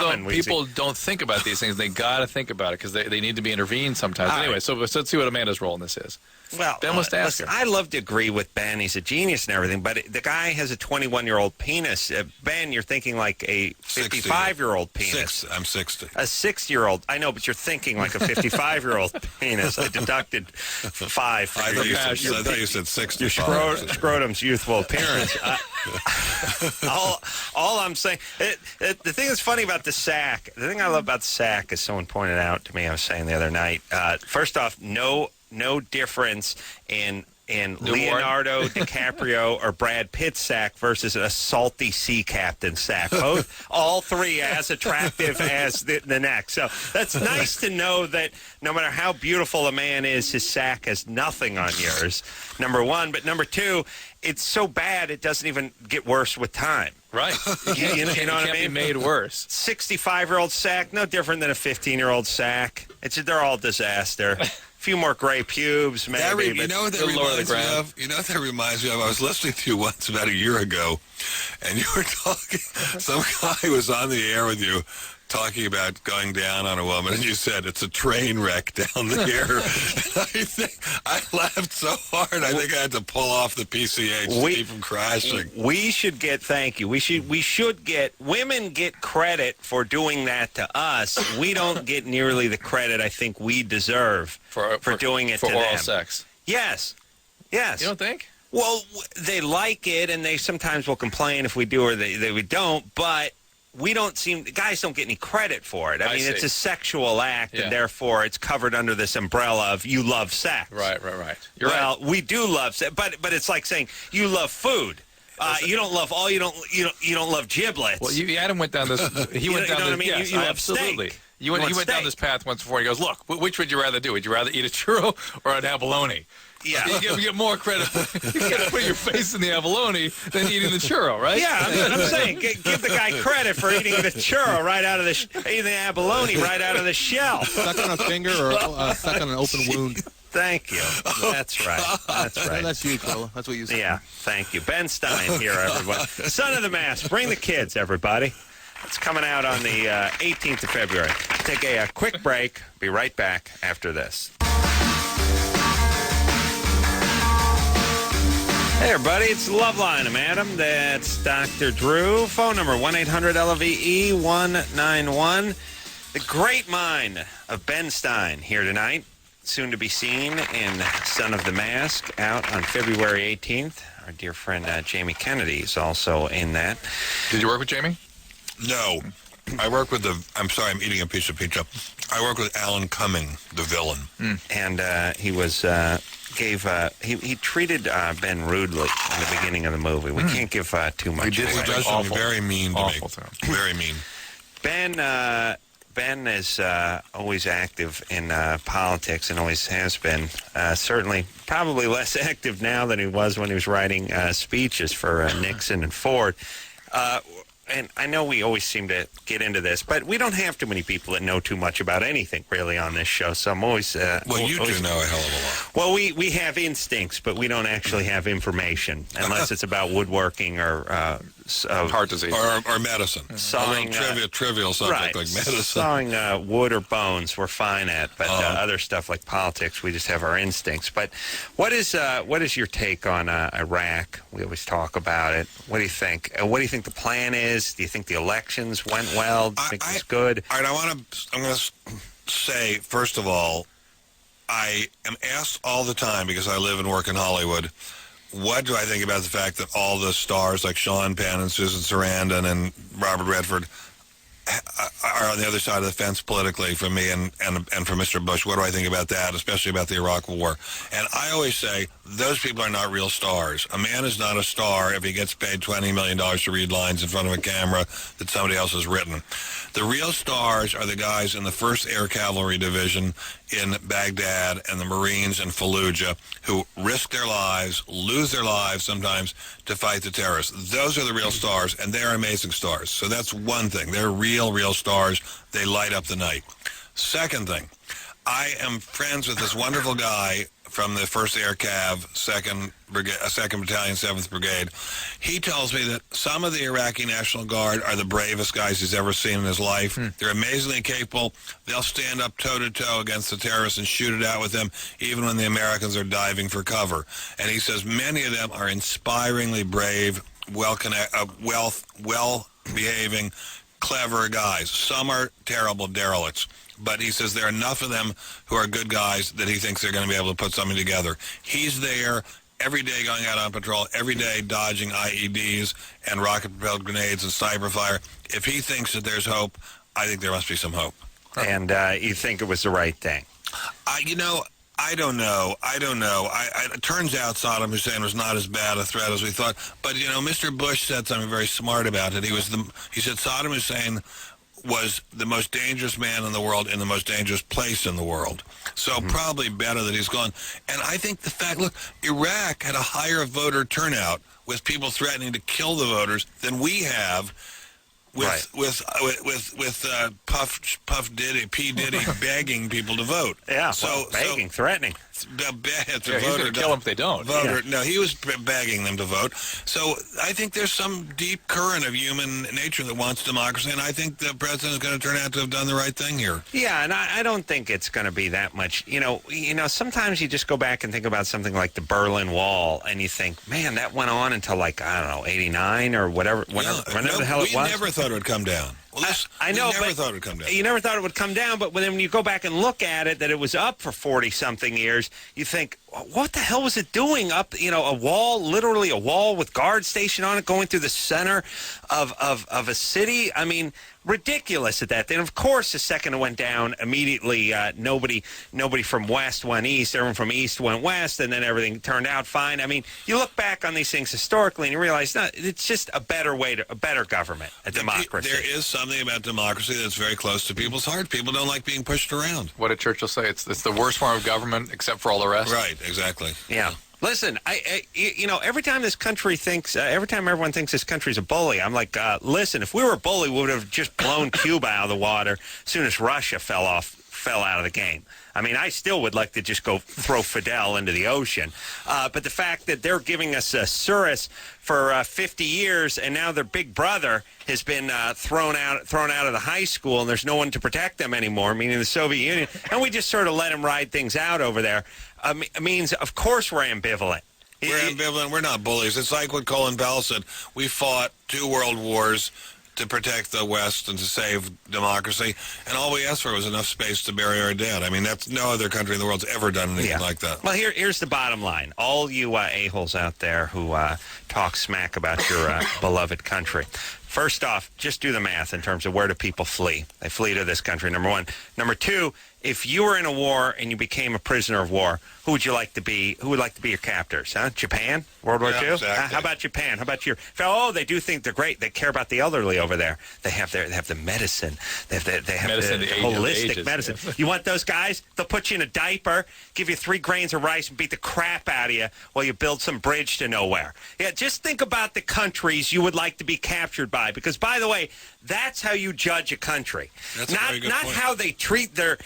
don't think about these things. They got to think about it because they need to be intervened sometimes. Anyway, so let's see what Amanda's role in this is. Well, Ben wants to ask her. I love to agree with Ben. He's a genius and everything, but the guy has a 21-year-old penis. Ben, you're thinking like a 55-year-old penis. I'm 60. A 60-year-old. I know, but you're thinking like a 55-year-old penis. I deducted 5. I thought you said 60. Your scrotum's youthful appearance. All I'm saying, the thing that's funny about the sack, the thing I love about the sack, as someone pointed out to me, I was saying the other night, first off, no difference in Leonardo DiCaprio or Brad Pitt's sack versus a salty sea captain sack. All three as attractive as the next. So that's nice to know that no matter how beautiful a man is, his sack has nothing on yours, number one. But number two, it's so bad it doesn't even get worse with time. Right. You know what I mean? Be made worse. 65-year-old sack, no different than a 15-year-old sack. They're all disaster. A few more gray pubes, maybe. You know what that reminds me of? I was listening to you once about a year ago, and you were talking. Some guy was on the air with you, talking about going down on a woman, and you said it's a train wreck down there. I laughed so hard, I think I had to pull off the PCH to keep from crashing. We should get, thank you, we should get, women get credit for doing that to us. We don't get nearly the credit I think we deserve for doing it to them. For oral sex. Yes. You don't think? Well, they like it, and they sometimes will complain if we do or we don't, but guys don't get any credit for it. I mean, it's a sexual act, and therefore it's covered under this umbrella of you love sex. Right. Well, we do love sex, but it's like saying you love food. You don't love you don't love giblets. Well, Adam went down this. He went down this. Yes, you love absolutely. Steak. He went down this path once before. He goes, look, which would you rather do? Would you rather eat a churro or an abalone? Yeah. You get more credit. You got to put your face in the abalone than eating the churro, right? Yeah, I'm saying give the guy credit for eating the churro right out of eating the abalone right out of the shell. Suck on a finger or suck on an open wound. Thank you. That's right. That's you, Carolla. That's what you said. Yeah, thank you. Ben Stein here, everybody. Son of the Mask. Bring the kids, everybody. It's coming out on the 18th of February. Take a quick break. Be right back after this. Hey, everybody, it's Loveline. I'm Adam. That's Dr. Drew. Phone number 1-800-LOVE-191. The great mind of Ben Stein here tonight. Soon to be seen in Son of the Mask, out on February 18th. Our dear friend Jamie Kennedy is also in that. Did you work with Jamie? No. I work with I'm sorry, I'm eating a piece of pizza. I work with Alan Cumming, the villain. And he was... he treated Ben rudely in the beginning of the movie. We can't give too much. He does something very mean to me. Very mean. Ben Ben is always active in politics and always has been. Certainly, probably less active now than he was when he was writing speeches for Nixon and Ford. And I know we always seem to get into this, but we don't have too many people that know too much about anything really on this show. So I'm always well, you do know a hell of a lot. Well, we have instincts, but we don't actually have information unless it's about woodworking or heart disease or medicine. Sawing trivial subject right, like medicine. Sawing wood or bones, we're fine at, but other stuff like politics, we just have our instincts. But what is your take on Iraq? We always talk about it. What do you think? What do you think the plan is? Do you think the elections went well? Do you think it's good? All right, I'm going to say, first of all, I am asked all the time, because I live and work in Hollywood, what do I think about the fact that all the stars like Sean Penn and Susan Sarandon and Robert Redford are on the other side of the fence politically from me and from Mr. Bush? What do I think about that, especially about the Iraq War? And I always say, those people are not real stars. A man is not a star if he gets paid $20 million to read lines in front of a camera that somebody else has written. The real stars are the guys in the 1st Air Cavalry Division in Baghdad and the Marines in Fallujah who risk their lives, lose their lives sometimes to fight the terrorists. Those are the real stars, and they're amazing stars. So that's one thing. They're real stars. They light up the night. Second thing, I am friends with this wonderful guy from the 1st Air Cav, 2nd Battalion, 7th Brigade. He tells me that some of the Iraqi National Guard are the bravest guys he's ever seen in his life. They're amazingly capable. They'll stand up toe-to-toe against the terrorists and shoot it out with them, even when the Americans are diving for cover. And he says many of them are inspiringly brave, well-behaving, clever guys. Some are terrible derelicts. But he says there are enough of them who are good guys that he thinks they're going to be able to put something together. He's there every day going out on patrol, every day dodging IEDs and rocket-propelled grenades and sniper fire. If he thinks that there's hope, I think there must be some hope. And you think it was the right thing? I don't know. It turns out Saddam Hussein was not as bad a threat as we thought. But, Mr. Bush said something very smart about it. He said Saddam Hussein was the most dangerous man in the world in the most dangerous place in the world. So probably better that he's gone. And I think the fact, look, Iraq had a higher voter turnout with people threatening to kill the voters than we have with Puff Diddy, P. Diddy begging people to vote. Yeah, begging, threatening. He's going to kill them if they don't. No, he was begging them to vote. So I think there's some deep current of human nature that wants democracy, and I think the president is going to turn out to have done the right thing here. Yeah, and I don't think it's going to be that much. Sometimes you just go back and think about something like the Berlin Wall, and you think, man, that went on until 89 or whatever, whenever the hell it was. We never thought it would come down. Well, I know, never thought it would come down. You never thought it would come down, but when you go back and look at it, that it was up for 40-something years, you think, what the hell was it doing up, a wall, literally a wall with guards stationed on it going through the center of a city? I mean, ridiculous at that. Then, of course, the second it went down, immediately nobody from west went east, everyone from east went west, and then everything turned out fine. I mean, you look back on these things historically and you realize, no, it's just a better government, a democracy. There is something about democracy that's very close to people's heart. People don't like being pushed around. What did Churchill say? It's the worst form of government except for all the rest? Right, exactly. Yeah. Listen, every time everyone thinks this country's a bully, I'm like, listen, if we were a bully, we would have just blown Cuba out of the water as soon as Russia fell out of the game. I mean, I still would like to just go throw Fidel into the ocean. But the fact that they're giving us a Surus for 50 years, and now their big brother has been thrown out of the high school, and there's no one to protect them anymore, meaning the Soviet Union, and we just sort of let them ride things out over there, means, of course, we're ambivalent. We're ambivalent. We're not bullies. It's like what Colin Powell said. We fought 2 world wars to protect the West and to save democracy, and all we asked for was enough space to bury our dead. I mean, that's no other country in the world's ever done anything like that. Well, here's the bottom line. All you a-holes out there who talk smack about your beloved country. First off, just do the math in terms of where do people flee. They flee to this country, number one. Number two, if you were in a war and you became a prisoner of war, who would you like to be? Who would like to be your captors? Huh? Japan? World War II? Exactly. How about Japan? How about your? Oh, they do think they're great. They care about the elderly over there. They have the medicine. They have Medicine, the the age of holistic ages. medicine. You want those guys? They'll put you in a diaper, give you 3 grains of rice, and beat the crap out of you while you build some bridge to nowhere. Yeah, just think about the countries you would like to be captured by. Because, by the way, that's how you judge a country. That's a very good not point. how they treat their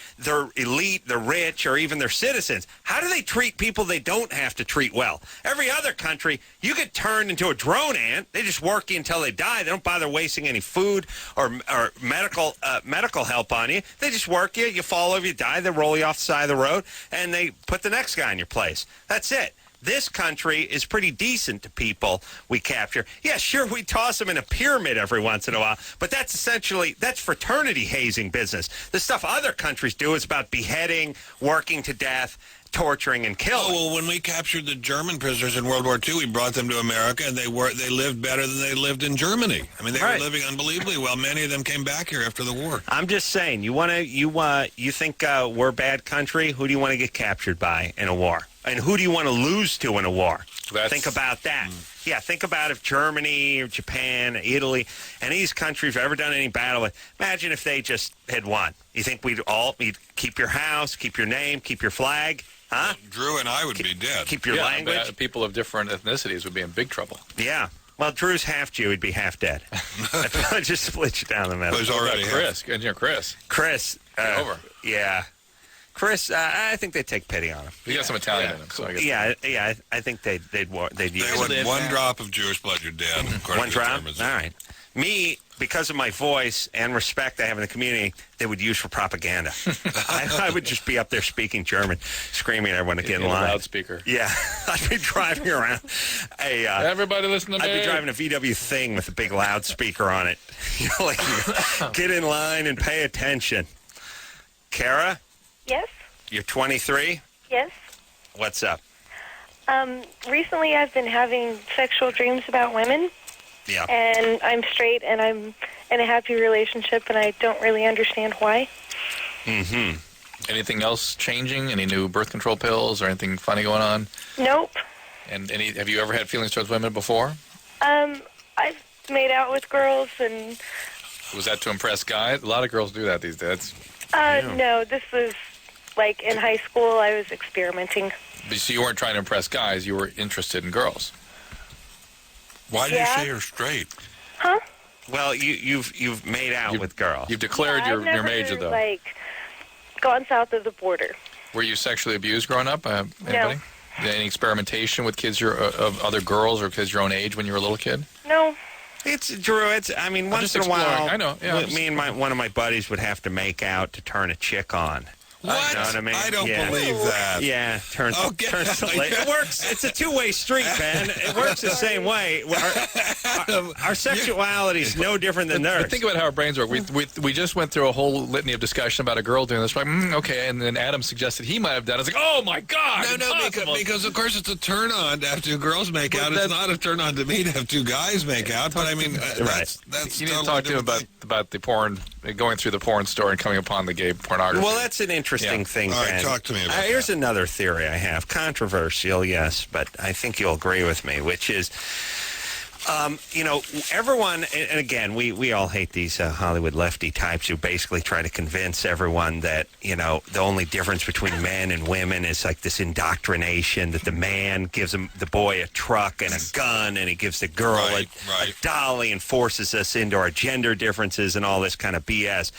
elite, the rich, or even their citizens. How do they treat people they don't have to treat well? Every other country, you get turned into a drone ant. They just work you until they die. They don't bother wasting any food or medical help on you. They just work you. You fall over, you die. They roll you off the side of the road, and they put the next guy in your place. That's it. This country is pretty decent to people we capture. Yeah, sure, we toss them in a pyramid every once in a while, but that's fraternity hazing business. The stuff other countries do is about beheading, working to death, torturing, and killing. Oh, well, when we captured the German prisoners in World War II, we brought them to America, and they lived better than they lived in Germany. I mean, they were living unbelievably well. Many of them came back here after the war. I'm just saying, you think we're a bad country? Who do you want to get captured by in a war? And who do you want to lose to in a war? Think about that. Yeah, think about if Germany or Japan, Italy, any of these countries have ever done any battle with. Imagine if they just had won. You think we'd keep your house, keep your name, keip your flag? Huh? Drew and I would be dead. Keep your language? People of different ethnicities would be in big trouble. Yeah. Well, Drew's half Jew. He'd be half dead. I'd probably just split you down the middle. He's already Chris. Engineer Chris. Chris. Over. Yeah. Chris, I think they'd take pity on him. He got some Italian in him. So I guess I think they'd use They would one drop of Jewish blood, you're dead. one drop? All right. Me, because of my voice and respect I have in the community, they would use for propaganda. I would just be up there speaking German, screaming at everyone to get in line. Loudspeaker. Yeah. I'd be driving around. Everybody listen to me. I'd be driving a VW Thing with a big loudspeaker on it. Get in line and pay attention. Kara? Yes. You're 23? Yes. What's up? Recently I've been having sexual dreams about women. Yeah. And I'm straight and I'm in a happy relationship and I don't really understand why. Mm-hmm. Anything else changing? Any new birth control pills or anything funny going on? Nope. And have you ever had feelings towards women before? I've made out with girls and... Was that to impress guys? A lot of girls do that these days. No, this was like in high school I was experimenting. So you weren't trying to impress guys, you were interested in girls. Why did you say you're straight? Huh? Well, you've made out with girls. You've declared your major, though. I've never, gone south of the border. Were you sexually abused growing up? Anybody? No. Any experimentation with kids of other girls or kids your own age when you were a little kid? No. It's Drew. I mean, once in a while, I know. Yeah, me and one of my buddies would have to make out to turn a chick on. What? You know what I mean? I don't believe that. Yeah, turns it works. It's a two-way street, Ben. It works the same way. Our sexuality is no different than theirs. But think about how our brains work. We just went through a whole litany of discussion about a girl doing this. Like, okay, and then Adam suggested he might have done it. I was like, oh my God! No, because of course it's a turn on to have two girls make out. It's not a turn on to me to have two guys make out. But I mean, that's you need to talk to him about the porn, going through the porn store and coming upon the gay pornography. Well, that's an interesting thing, Ben. All right, talk to me about Here's another theory I have. Controversial, yes, but I think you'll agree with me, which is, everyone, and again, we all hate these Hollywood lefty types who basically try to convince everyone that, the only difference between men and women is like this indoctrination, that the man gives the boy a truck and a gun, and he gives the girl a dolly and forces us into our gender differences and all this kind of BS.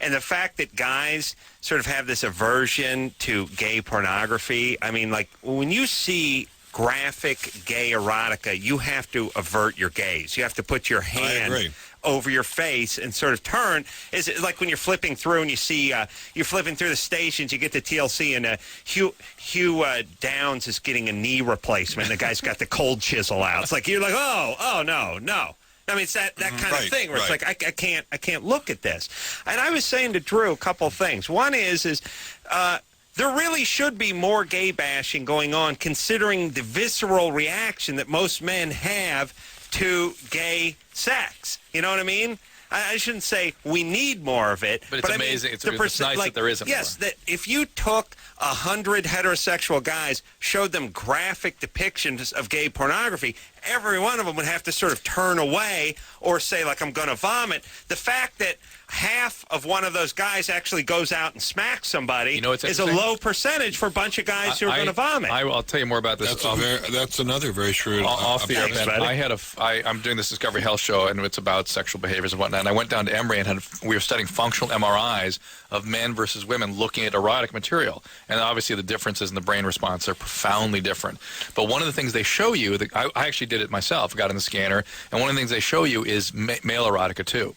And the fact that guys sort of have this aversion to gay pornography, I mean, like, when you see graphic gay erotica, you have to avert your gaze. You have to put your hand over your face and sort of turn. Is it like when you're flipping through and you see you're flipping through the stations, you get to TLC and Hugh Downs is getting a knee replacement. The guy's got the cold chisel out. It's like you're like, oh no. I mean, it's that kind of thing where it's like I can't look at this. And I was saying to Drew a couple of things. One is there really should be more gay bashing going on, considering the visceral reaction that most men have to gay sex. You know what I mean? I shouldn't say we need more of it. But it's amazing. I mean, it's nice that there isn't more. Yes, that if you took 100 heterosexual guys, showed them graphic depictions of gay pornography, every one of them would have to sort of turn away or say, like, I'm going to vomit. The fact that half of one of those guys actually goes out and smacks somebody is a low percentage for a bunch of guys who are going to vomit. I'll tell you more about this. That's another very shrewd off the air, Ben. I'm doing this Discovery Health show, and it's about sexual behaviors and whatnot. And I went down to Emory, and we were studying functional MRIs of men versus women looking at erotic material. And obviously the differences in the brain response are profoundly different. But one of the things they show you, I actually did it myself, got in the scanner, and one of the things they show you is male erotica too.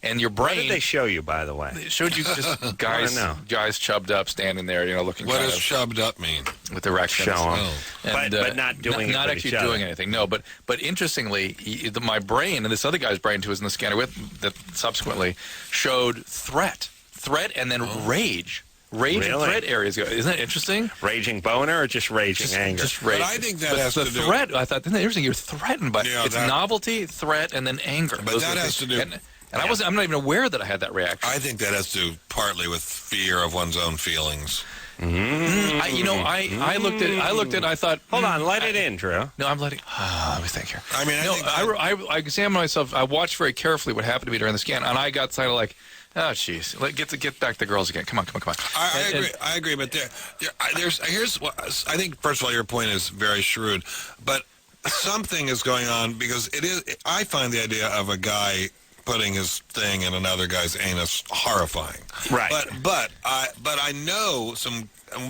And your brain. What did they show you, by the way? They showed you just guys chubbed up, standing there, looking. What does chubbed up mean? With erections. Show them. But not doing it. Not actually doing anything. No, but interestingly, my brain and this other guy's brain who was in the scanner that subsequently showed threat, and then rage. Rage and threat areas go. Isn't that interesting? Raging boner or just raging anger? Just rage. But I think that has to do... The threat, I thought, isn't that interesting? You're threatened by it's novelty, threat, and then anger. But that has to do... And I'm not even aware that I had that reaction. I think that has to do partly with fear of one's own feilings. I looked at I thought... Hold on, let it in, Drew. No, I'm letting... let me think here. I mean, I examined myself. I watched very carefully what happened to me during the scan, and I got kind of like... Oh, jeez. Get back the girls again. Come on. I agree, but here's what I think. First of all, your point is very shrewd, but something is going on because I find the idea of a guy putting his thing in another guy's anus horrifying. Right. But I know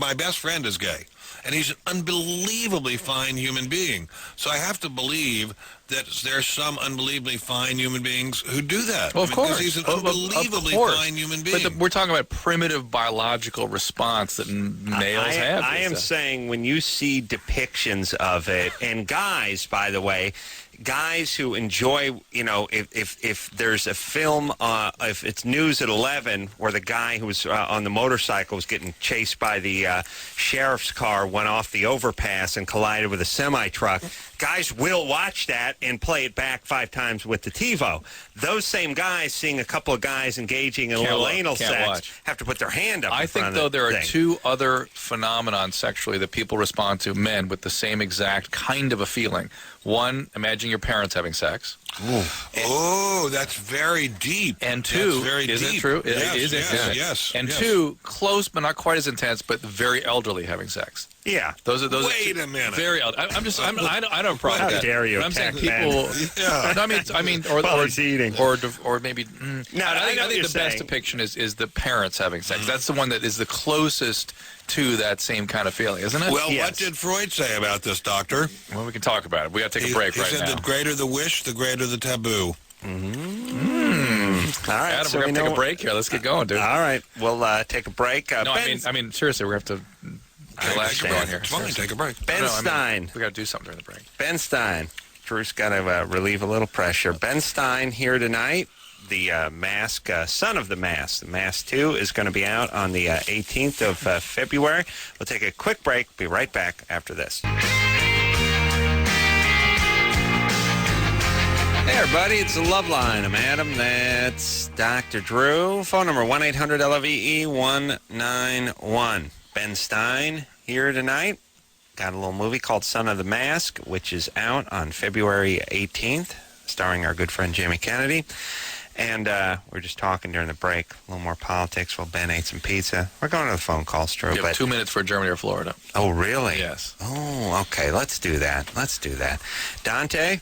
my best friend is gay, and he's an unbelievably fine human being. So I have to believe that there's some unbelievably fine human beings who do that. Well, of course. Because he's an unbelievably fine human being. But we're talking about primitive biological response that males have. I am saying when you see depictions of it, and guys, by the way, guys who enjoy, if there's a film, if it's News at 11, where the guy who was on the motorcycle was getting chased by the sheriff's car, went off the overpass and collided with a semi-truck, guys will watch that and play it back 5 times with the TiVo. Those same guys seeing a couple of guys engaging in a little anal sex have to put their hand up. I think, though, there are 2 other phenomenon sexually that people respond to, men, with the same exact kind of a feeling. One, imagine your parents having sex. Oh, that's very deep. And 2, is it true? Yes. And 2, close but not quite as intense, but very elderly having sex. Yeah. Those Wait a minute. Very elderly. I don't have a problem How with that. dare you? But I'm saying people. I mean, or he's eating, or maybe. No, I think the best depiction is the parents having sex. That's the one that is the closest to that same kind of feeling, isn't it? Well, what did Freud say about this, Doctor? Well, we can talk about it. We got to take a break right now. He said the greater the wish, the greater the taboo. All right, Adam, so we're going to take a break here. Let's get going, dude. All right, we'll take a break. No, I mean, seriously, we have to relax going here. It's fine, take a break. Ben Stein. We got to do something during the break. Ben Stein. Drew's got to relieve a little pressure. Ben Stein here tonight. The Mask, Son of the Mask. The Mask 2 is going to be out on the 18th of February. We'll take a quick break. Be right back after this. Hey, everybody. It's the Loveline. I'm Adam. That's Dr. Drew. Phone number 1-800-LOVE-191. Ben Stein here tonight. Got a little movie called Son of the Mask, which is out on February 18th, starring our good friend Jamie Kennedy. And we're just talking during the break, a little more politics while Ben ate some pizza. We're going to the phone calls, Drew. You have 2 minutes for Germany or Florida. Oh, really? Yes. Oh, okay. Let's do that. Dante?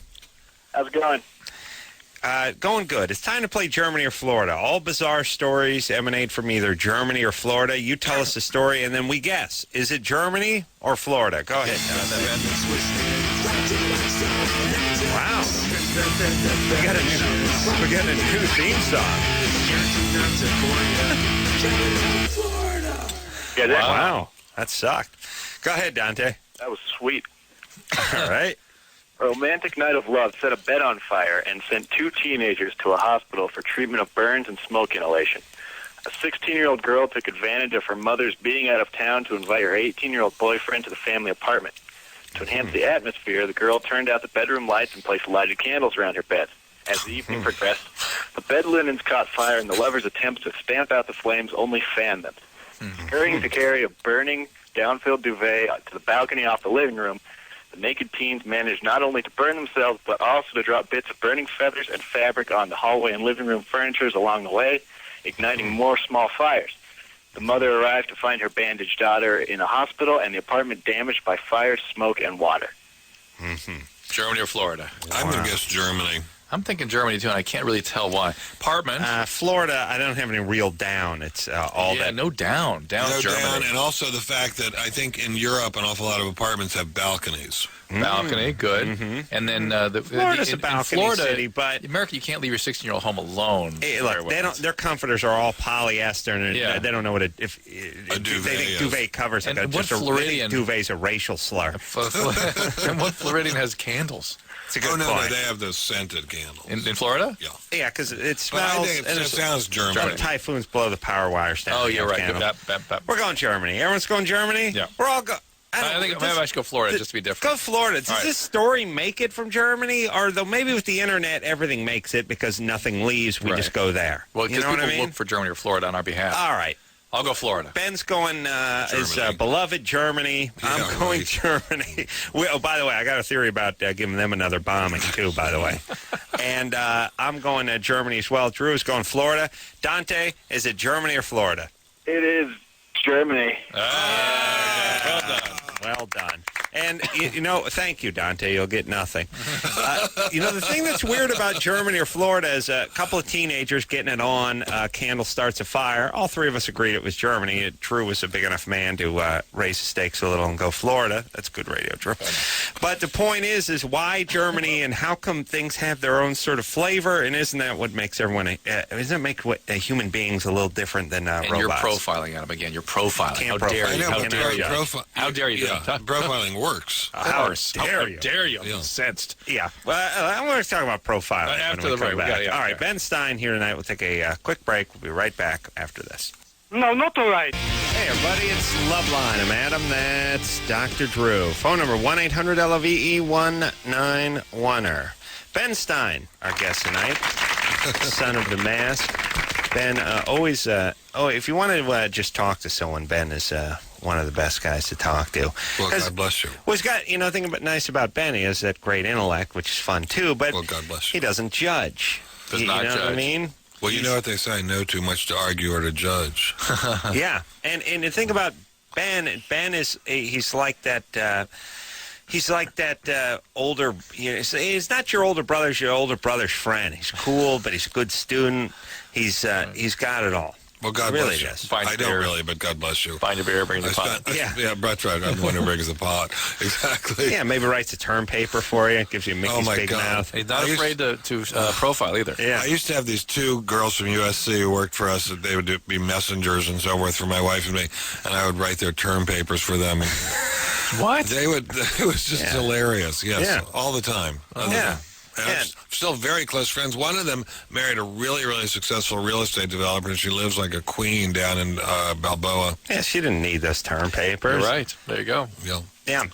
How's it going? Going good. It's time to play Germany or Florida. All bizarre stories emanate from either Germany or Florida. You tell us the story, and then we guess. Is it Germany or Florida? Go ahead, Dante. Wow. We got a new theme song. Wow. That sucked. Go ahead, Dante. That was sweet. All right. A romantic night of love set a bed on fire and sent 2 teenagers to a hospital for treatment of burns and smoke inhalation. A 16-year-old girl took advantage of her mother's being out of town to invite her 18-year-old boyfriend to the family apartment. To enhance the atmosphere, the girl turned out the bedroom lights and placed lighted candles around her bed. As the evening progressed, The bed linens caught fire, and the lovers' attempts to stamp out the flames only fanned them. Hurrying to carry a burning down-filled duvet to the balcony off the living room, the naked teens managed not only to burn themselves, but also to drop bits of burning feathers and fabric on the hallway and living room furnitures along the way, igniting more small fires. The mother arrived to find her bandaged daughter in a hospital and the apartment damaged by fire, smoke, and water. Germany or Florida? I'm going to guess Germany. I'm thinking Germany, too, and I can't really tell why. Apartment. Florida, I don't have any real down. It's all that. No down. Down's Germany. Down, and also the fact that I think in Europe an awful lot of apartments have balconies. Balcony, good. And then Florida's a balcony in Florida, city, but America, you can't leave your 16-year-old home alone. Hey, look, their comforters are all polyester, and they don't know what a duvet they think duvet covers. And like what Floridian duvet's a racial slur. And what Floridian has candles? It's a good point. No, they have those scented candles. In Florida? Yeah, because it smells. But I think it sounds German. Typhoons blow the power wires down. Oh, you're right. We're going Germany. Everyone's going Germany? Yeah. We're all going. I think maybe I should go Florida just to be different. Go Florida. Does this story make it from Germany? Or though maybe with the internet, everything makes it because nothing leaves. We just go there. Well, because people look for Germany or Florida on our behalf. All right. I'll go Florida. Ben's going his beloved Germany. I'm going Germany. By the way, I got a theory about giving them another bombing, too, by the way. And I'm going to Germany as well. Drew is going Florida. Dante, is it Germany or Florida? It is Germany. Well done. Well done. And, thank you, Dante. You'll get nothing. The thing that's weird about Germany or Florida is a couple of teenagers getting it on. Candle starts a fire. All three of us agreed it was Germany. Drew was a big enough man to raise the stakes a little and go Florida. That's good radio, Drew. But the point is why Germany and how come things have their own sort of flavor? And isn't that what makes everyone, doesn't it make human beings a little different than robots? You're profiling Adam again. You're profiling. How dare you? How dare you? Profiling works. How dare you? I'm incensed. Yeah. Well, I'm going to talk about profiling after when we come back. All right. Ben Stein here tonight. We'll take a quick break. We'll be right back after this. No, not all right. Hey, everybody. It's Loveline. I'm Adam. That's Dr. Drew. Phone number 1-800-LOVE-191er. Ben Stein, our guest tonight. Son of the Mask. Ben, always, if you want to just talk to someone, Ben is one of the best guys to talk to. Well, God bless you. Well, he's got, the thing nice about Ben, he has that great intellect, which is fun, too, but well, God bless you. He doesn't judge. Does not judge. What I mean? Well, you know what they say, know too much to argue or to judge. Yeah, and the thing about Ben is, he's like that... older, he's not your older brother, he's your older brother's friend. He's cool, but he's a good student. He's got it all. Well, God really bless you. Does. I don't really, but God bless you. Find a beer, bring the pot. Yeah, that's right. I'm the one who brings the pot. Exactly. Yeah, maybe writes a term paper for you. Gives you Mickey's big mouth. He's not afraid to profile either. Yeah. I used to have these two girls from USC who worked for us. They would be messengers and so forth for my wife and me, and I would write their term papers for them. What? They would. It was just hilarious. Yes, all the time. Yeah. And I'm still very close friends. One of them married a really, really successful real estate developer, and she lives like a queen down in Balboa. Yeah, she didn't need those term papers. You're right. There you go. Yeah.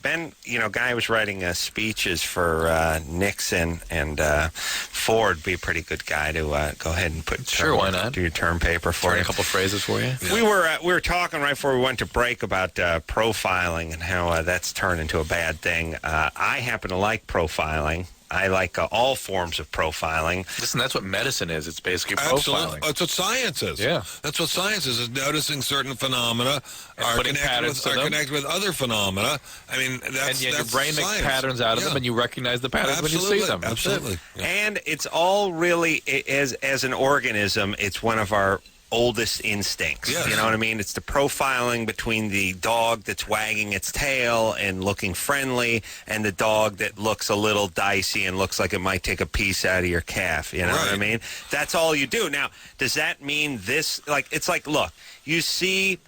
Ben, guy was writing speeches for Nixon and Ford. Be a pretty good guy to go ahead and put. Why not? Do your term paper for you. A couple phrases for you. Yeah. We were talking right before we went to break about profiling and how that's turned into a bad thing. I happen to like profiling. I like all forms of profiling. Listen, that's what medicine is. It's basically profiling. That's what science is. Yeah. That's what science is noticing certain phenomena are connected with other phenomena. I mean, that's your brain science. Makes patterns out of them, and you recognize the patterns when you see them. Absolutely. Yeah. And it's all really, as an organism, it's one of our oldest instincts. Yes. You know what I mean? It's the profiling between the dog that's wagging its tail and looking friendly and the dog that looks a little dicey and looks like it might take a piece out of your calf. You know what I mean? That's all you do. Now, does that mean this? It's like, look, you see,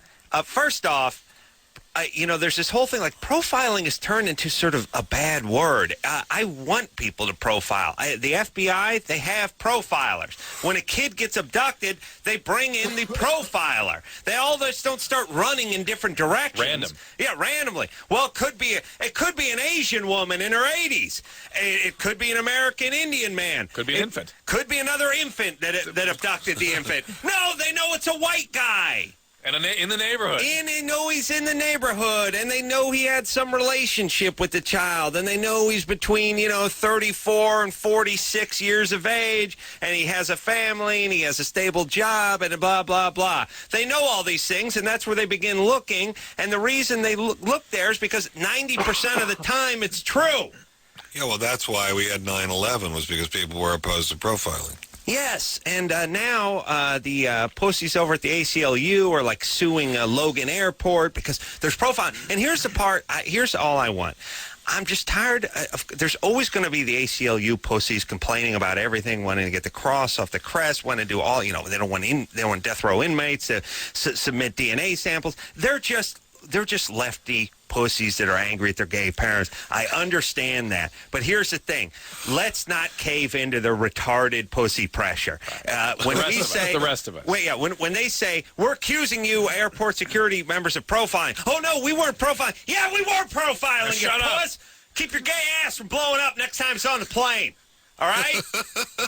first off, there's this whole thing like profiling is turned into sort of a bad word. I want people to profile. The FBI, they have profilers. When a kid gets abducted, they bring in the profiler. They all just don't start running in different directions. Random. Yeah, randomly. Well, it could be an Asian woman in her 80s. It could be an American Indian man. Could be an infant. Could be another infant that abducted the infant. No, they know it's a white guy. And in the neighborhood. And they know he's in the neighborhood, and they know he had some relationship with the child, and they know he's between, 34 and 46 years of age, and he has a family, and he has a stable job, and blah, blah, blah. They know all these things, and that's where they begin looking, and the reason they look there is because 90% of the time it's true. Yeah, well, that's why we had 9/11, was because people were opposed to profiling. Yes, and now the pussies over at the ACLU are like suing Logan Airport because there's profiling. And here's the part, here's all I want. I'm just tired there's always going to be the ACLU pussies complaining about everything, wanting to get the cross off the crest, wanting to do all, they don't want death row inmates to submit DNA samples. They're just lefty pussies that are angry at their gay parents. I understand that. But here's the thing. Let's not cave into their retarded pussy pressure. When we say the rest of us. Wait, yeah, when they say, we're accusing you, airport security members, of profiling. Oh, no, we weren't profiling. Yeah, we were profiling, you shut up. puss. Keep your gay ass from blowing up next time it's on the plane. All right?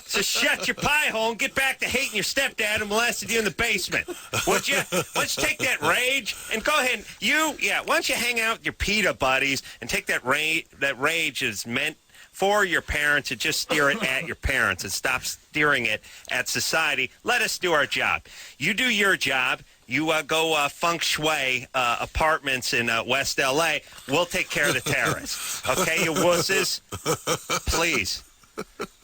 So shut your pie hole and get back to hating your stepdad who molested you in the basement. Would you? Why don't you take that rage and go ahead and why don't you hang out with your PETA buddies and take that rage that's meant for your parents and just steer it at your parents and stop steering it at society. Let us do our job. You do your job. You go feng shui apartments in West L.A. We'll take care of the terrorists. Okay, you wusses? Please.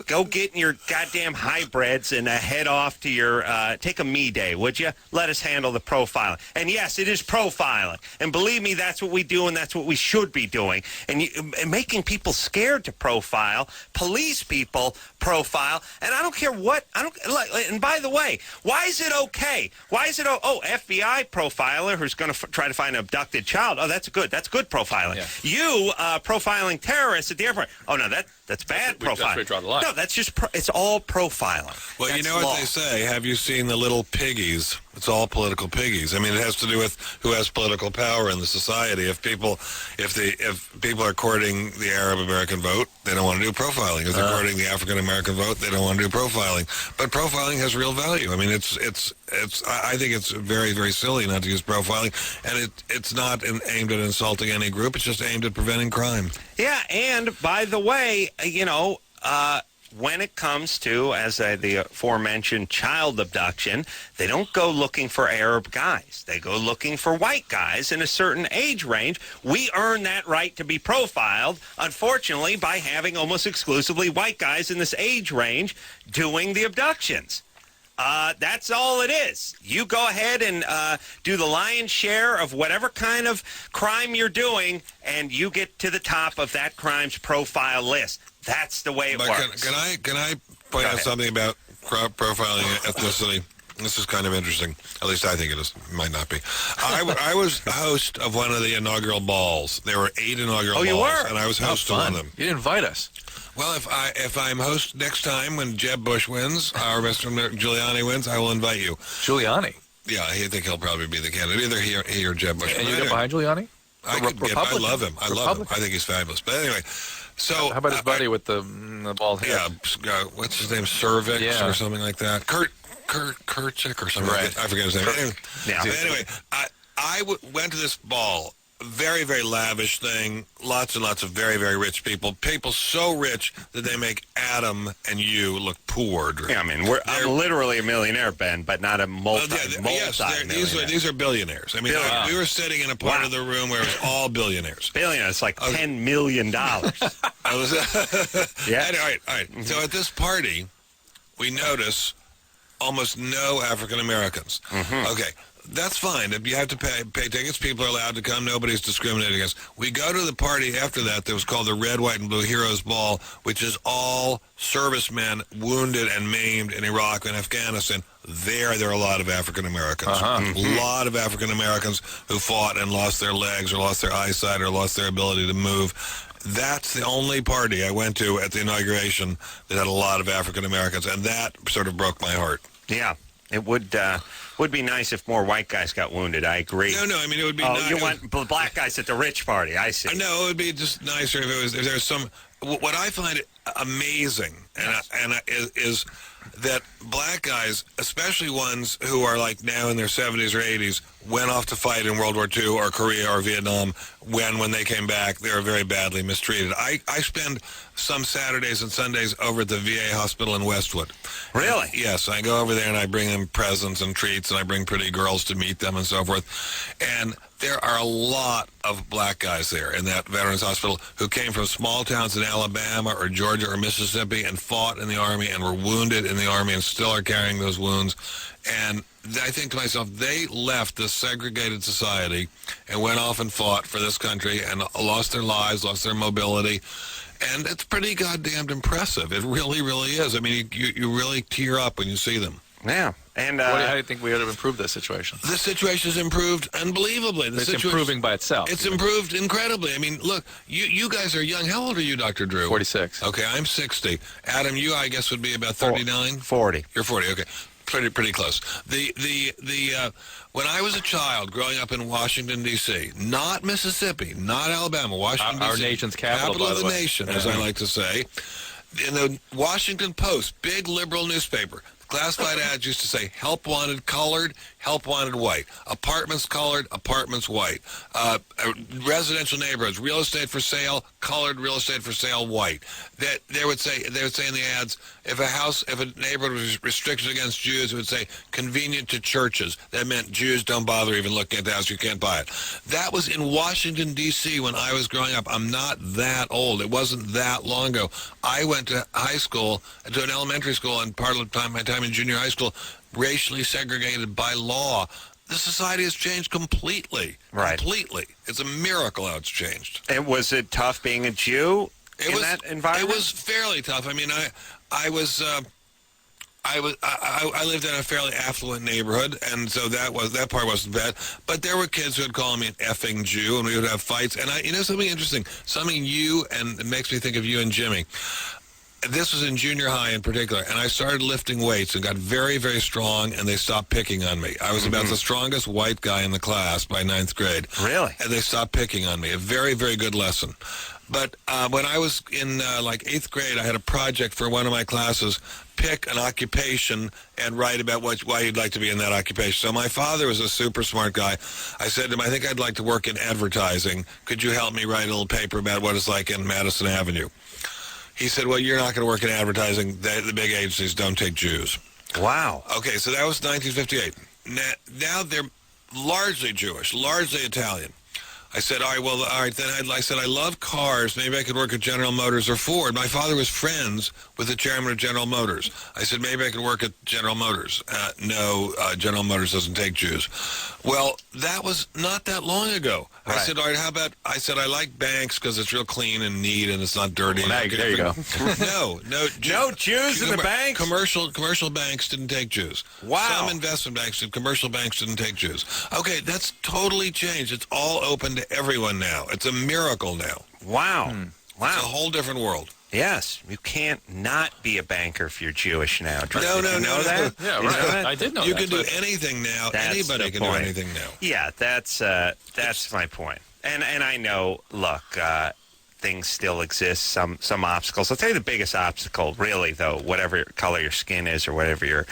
Go get in your goddamn hybrids and head off to your, take a me day, would you? Let us handle the profiling. And yes, it is profiling. And believe me, that's what we do and that's what we should be doing. And making people scared to profile, police people profile, and I don't care what, and by the way, why is it okay? Why is it, FBI profiler who's going to try to find an abducted child, that's good profiling. Yeah. You profiling terrorists at the airport, no, that's bad profiling. That's where we draw the line. No, that's just it's all profiling. Well, that's you know what they say. Have you seen the little piggies? It's all political piggies. I mean, it has to do with who has political power in the society. If people are courting the Arab American vote, they don't want to do profiling. If they're courting the African American vote, they don't want to do profiling. But profiling has real value. I mean, I think it's very, very silly not to use profiling, and it's not aimed at insulting any group. It's just aimed at preventing crime. Yeah, and by the way, when it comes to, as the aforementioned child abduction, they don't go looking for Arab guys. They go looking for white guys in a certain age range. We earn that right to be profiled, unfortunately, by having almost exclusively white guys in this age range doing the abductions. That's all it is. You go ahead and do the lion's share of whatever kind of crime you're doing, and you get to the top of that crime's profile list. That's the way it works. Can I point out something about profiling ethnicity? This is kind of interesting. At least I think it is. It might not be. I was host of one of the inaugural balls. There were 8 inaugural balls. You were? And I was host of one of them. You didn't invite us. Well, if I'm host next time when Jeb Bush wins or Mr. Giuliani wins, I will invite you. Giuliani? Yeah, I think he'll probably be the candidate. Either he or Jeb Bush. And you get behind Giuliani? I love him. I think he's fabulous. But anyway, so how about his buddy with the bald head? Yeah, what's his name? Cervix or something like that. Kurt Kurchik or something. Right. I forget his name. Anyway, I went to this ball. Very, very lavish thing. Lots and lots of very, very rich people. People so rich that they make Adam and you look poor. Drew. Yeah, I mean, I'm literally a millionaire, Ben, but not a multi-millionaire. These are billionaires. I mean, we were sitting in a part of the room where it was all billionaires. Billionaires, like $10 million. Yeah. All right. So at this party, we notice almost no African Americans. Mm-hmm. Okay. that's fine. If you have to pay tickets, people are allowed to come. Nobody's discriminating against. We go to the party after that was called the Red, White, and Blue Heroes Ball, which is all servicemen wounded and maimed in Iraq and Afghanistan. There are a lot of African Americans. A lot of African Americans who fought and lost their legs or lost their eyesight or lost their ability to move. That's the only party I went to at the inauguration that had a lot of African Americans, and that sort of broke my heart. Yeah, it would be nice if more white guys got wounded. I agree. No, I mean, it would be nice. You want black guys at the rich party, I see. No, it would be just nicer if there was some... What I find amazing is that black guys, especially ones who are like now in their 70s or 80s, went off to fight in World War II or Korea or Vietnam. When they came back, they were very badly mistreated. I spend some Saturdays and Sundays over at the VA hospital in Westwood. Really? Yes, I go over there and I bring them presents and treats, and I bring pretty girls to meet them and so forth. And there are a lot of black guys there in that Veterans Hospital who came from small towns in Alabama or Georgia or Mississippi and fought in the Army and were wounded in the Army and still are carrying those wounds. And I think to myself, they left this segregated society and went off and fought for this country and lost their lives, lost their mobility. And it's pretty goddamn impressive. It really, really is. I mean, you really tear up when you see them. Yeah. And how do you think we would have improved this situation? The situation has improved unbelievably. It's improving by itself. It's improved incredibly. I mean, look, you guys are young. How old are you, Dr. Drew? 46. Okay, I'm 60. Adam, you, I guess, would be about 39? 40. You're 40, okay. Pretty close. When I was a child growing up in Washington, D.C., not Mississippi, not Alabama, Washington, D.C. Our nation's capital, of the nation, as I like to say. In the Washington Post, big liberal newspaper, classified ads used to say, help wanted colored, help wanted white. Apartments colored, apartments white. Residential neighborhoods, real estate for sale, colored, real estate for sale, white. That they would say in the ads, if a neighborhood was restricted against Jews, it would say convenient to churches. That meant Jews don't bother even looking at the house, you can't buy it. That was in Washington, D.C. when I was growing up. I'm not that old. It wasn't that long ago. I went to high school, to an elementary school, and part of my time in junior high school, racially segregated by law. The society has changed completely. Right. Completely. It's a miracle how it's changed. And was it tough being a Jew in that environment? It was fairly tough. I mean, I lived in a fairly affluent neighborhood, and so that part wasn't bad. But there were kids who would call me an effing Jew, and we would have fights. And something interesting, and it makes me think of you and Jimmy. This was in junior high in particular, and I started lifting weights and got very, very strong, and they stopped picking on me. I was about the strongest white guy in the class by 9th grade. Really? And they stopped picking on me. A very, very good lesson. But when I was in 8th grade, I had a project for one of my classes, pick an occupation and write about why you'd like to be in that occupation. So my father was a super smart guy. I said to him, I think I'd like to work in advertising. Could you help me write a little paper about what it's like in Madison Avenue? He said, well, you're not going to work in advertising. The big agencies don't take Jews. Wow. Okay, so that was 1958. Now they're largely Jewish, largely Italian. I said, all right, then I said, I love cars. Maybe I could work at General Motors or Ford. My father was friends with the chairman of General Motors. I said, maybe I could work at General Motors. No, General Motors doesn't take Jews. Well, that was not that long ago. Right. I said, all right, how about, I said, I like banks because it's real clean and neat and it's not dirty. Well, there you go. No Jews in the banks? Commercial banks didn't take Jews. Wow. Some investment banks did. Commercial banks didn't take Jews. Okay, that's totally changed. It's all open to everyone now. It's a miracle now. Wow. Wow. It's a whole different world. Yes, you can't not be a banker if you're Jewish now. No, Did you know that? Yeah, right. I did know you that. You can do anything now. Anybody can do anything now. Yeah, that's my point. And I know, look, things still exist, some obstacles. I'll tell you the biggest obstacle, really, though, whatever color your skin is or whatever your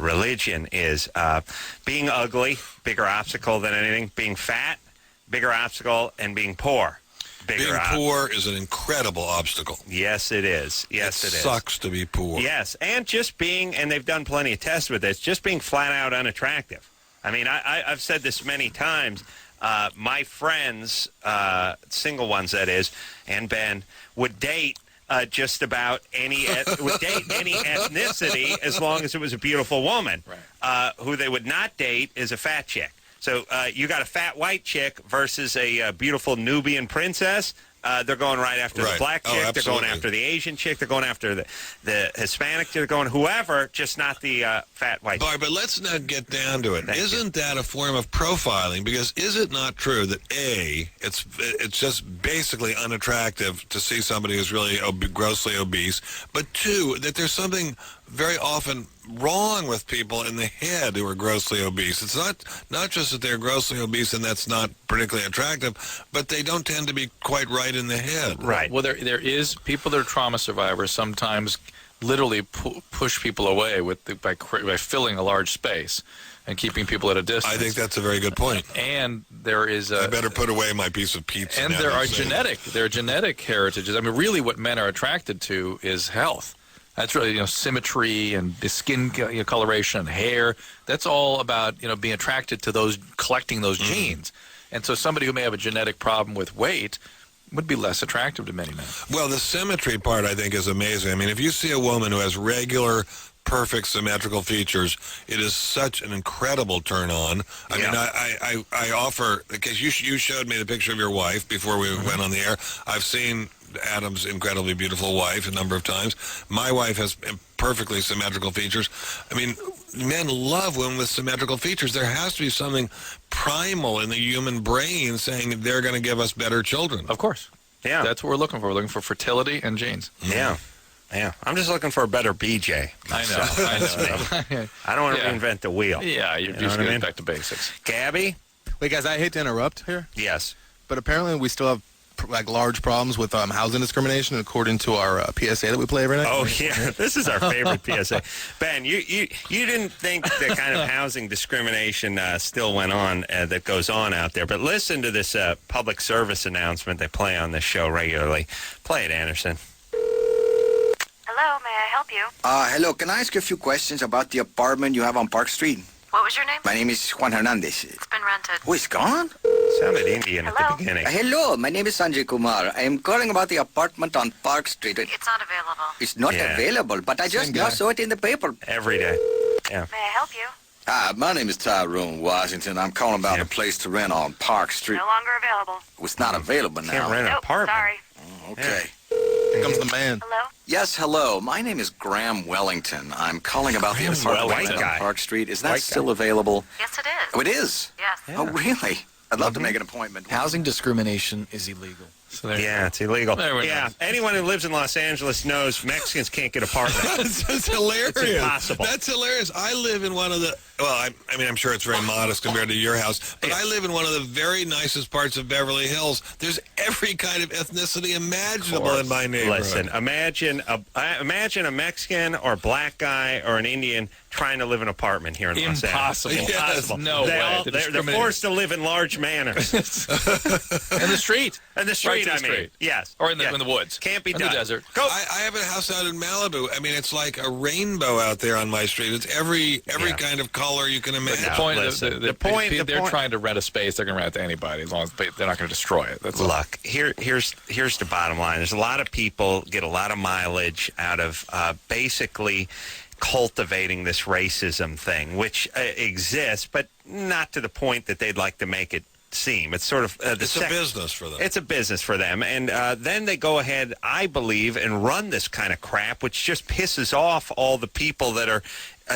religion is, being ugly, bigger obstacle than anything. Being fat, bigger obstacle, and being poor. Being poor is an incredible obstacle. Yes, it is. Yes, it is. It sucks to be poor. Yes, and just being, and they've done plenty of tests with this, just being flat out unattractive. I mean, I've said this many times. My friends, single ones that is, and Ben, would date just about would date any ethnicity as long as it was a beautiful woman. Right. Who they would not date is a fat chick. So you got a fat white chick versus a beautiful Nubian princess. They're going right after the black chick. They're going after the Asian chick. They're going after the Hispanic chick. They're going whoever, just not the fat white chick. But let's not get down to it. Isn't that a form of profiling? Because is it not true that it's just basically unattractive to see somebody who's really grossly obese, but two, that there's something very often wrong with people in the head who are grossly obese. It's not just that they're grossly obese and that's not particularly attractive, but they don't tend to be quite right in the head. Right. Well, there is people that are trauma survivors sometimes literally push people away by filling a large space and keeping people at a distance. I think that's a very good point. And there is I better put away my piece of pizza. And there are genetic heritages. I mean, really what men are attracted to is health. That's really, symmetry and the skin coloration and hair. That's all about, being attracted to collecting those genes. And so somebody who may have a genetic problem with weight would be less attractive to many men. Well, the symmetry part, I think, is amazing. I mean, if you see a woman who has regular, perfect, symmetrical features, it is such an incredible turn on. I mean, I offer, because you showed me the picture of your wife before we went on the air. I've seen Adam's incredibly beautiful wife a number of times. My wife has perfectly symmetrical features. I mean, men love women with symmetrical features. There has to be something primal in the human brain saying they're going to give us better children. Of course. Yeah. That's what we're looking for. We're looking for fertility and genes. Yeah. Yeah. I'm just looking for a better BJ. I know. I don't want to reinvent the wheel. Yeah, you're just getting back to basics. Gabby? Wait, guys, I hate to interrupt here. Yes. But apparently we still have large problems with housing discrimination according to our PSA that we play every night. Oh, yeah. This is our favorite PSA. Ben, you didn't think the kind of housing discrimination still went on that goes on out there. But listen to this public service announcement they play on this show regularly. Play it, Anderson. Hello, may I help you? Hello, can I ask you a few questions about the apartment you have on Park Street? What was your name? My name is Juan Hernandez. It's been rented. Oh, it's gone? Sounded Indian at the beginning. Hello, my name is Sanjay Kumar. I am calling about the apartment on Park Street. It's not available. It's not available, but I just now saw it in the paper. Every day. Yeah. May I help you? Hi, my name is Tyrone Washington. I'm calling about a place to rent on Park Street. No longer available. It's not available now. Can't rent an apartment. Sorry. Oh, okay. Here comes the man. Hello? Yes, hello. My name is Graham Wellington. I'm calling about the apartment on Park Street. Is that still available? Yes, it is. Oh, it is? Yes. Oh, really? I'd love to make an appointment. Housing discrimination is illegal. So it's illegal. Yeah, anyone who lives in Los Angeles knows Mexicans can't get apartments. That's hilarious. It's impossible. That's hilarious. I live in one of the, I mean, I'm sure it's very modest compared to your house, but I live in one of the very nicest parts of Beverly Hills. There's every kind of ethnicity imaginable in my neighborhood. Listen, imagine a Mexican or black guy or an Indian trying to live in an apartment here in Los Angeles. Impossible. No way. They're forced to live in large manors. In the street. In the street, Right to the street. Yes. Or in the woods. Can't be in done. the desert. I have a house out in Malibu. I mean, it's like a rainbow out there on my street. It's every kind of color you can imagine. The point, they're trying to rent a space. They're going to rent it to anybody as long as they're not going to destroy it. That's Look, here's the bottom line. There's a lot of people get a lot of mileage out of basically cultivating this racism thing, which exists, but not to the point that they'd like to make it seem. It's sort of it's a business for them. It's a business for them, and then they go ahead, I believe, and run this kind of crap, which just pisses off all the people that are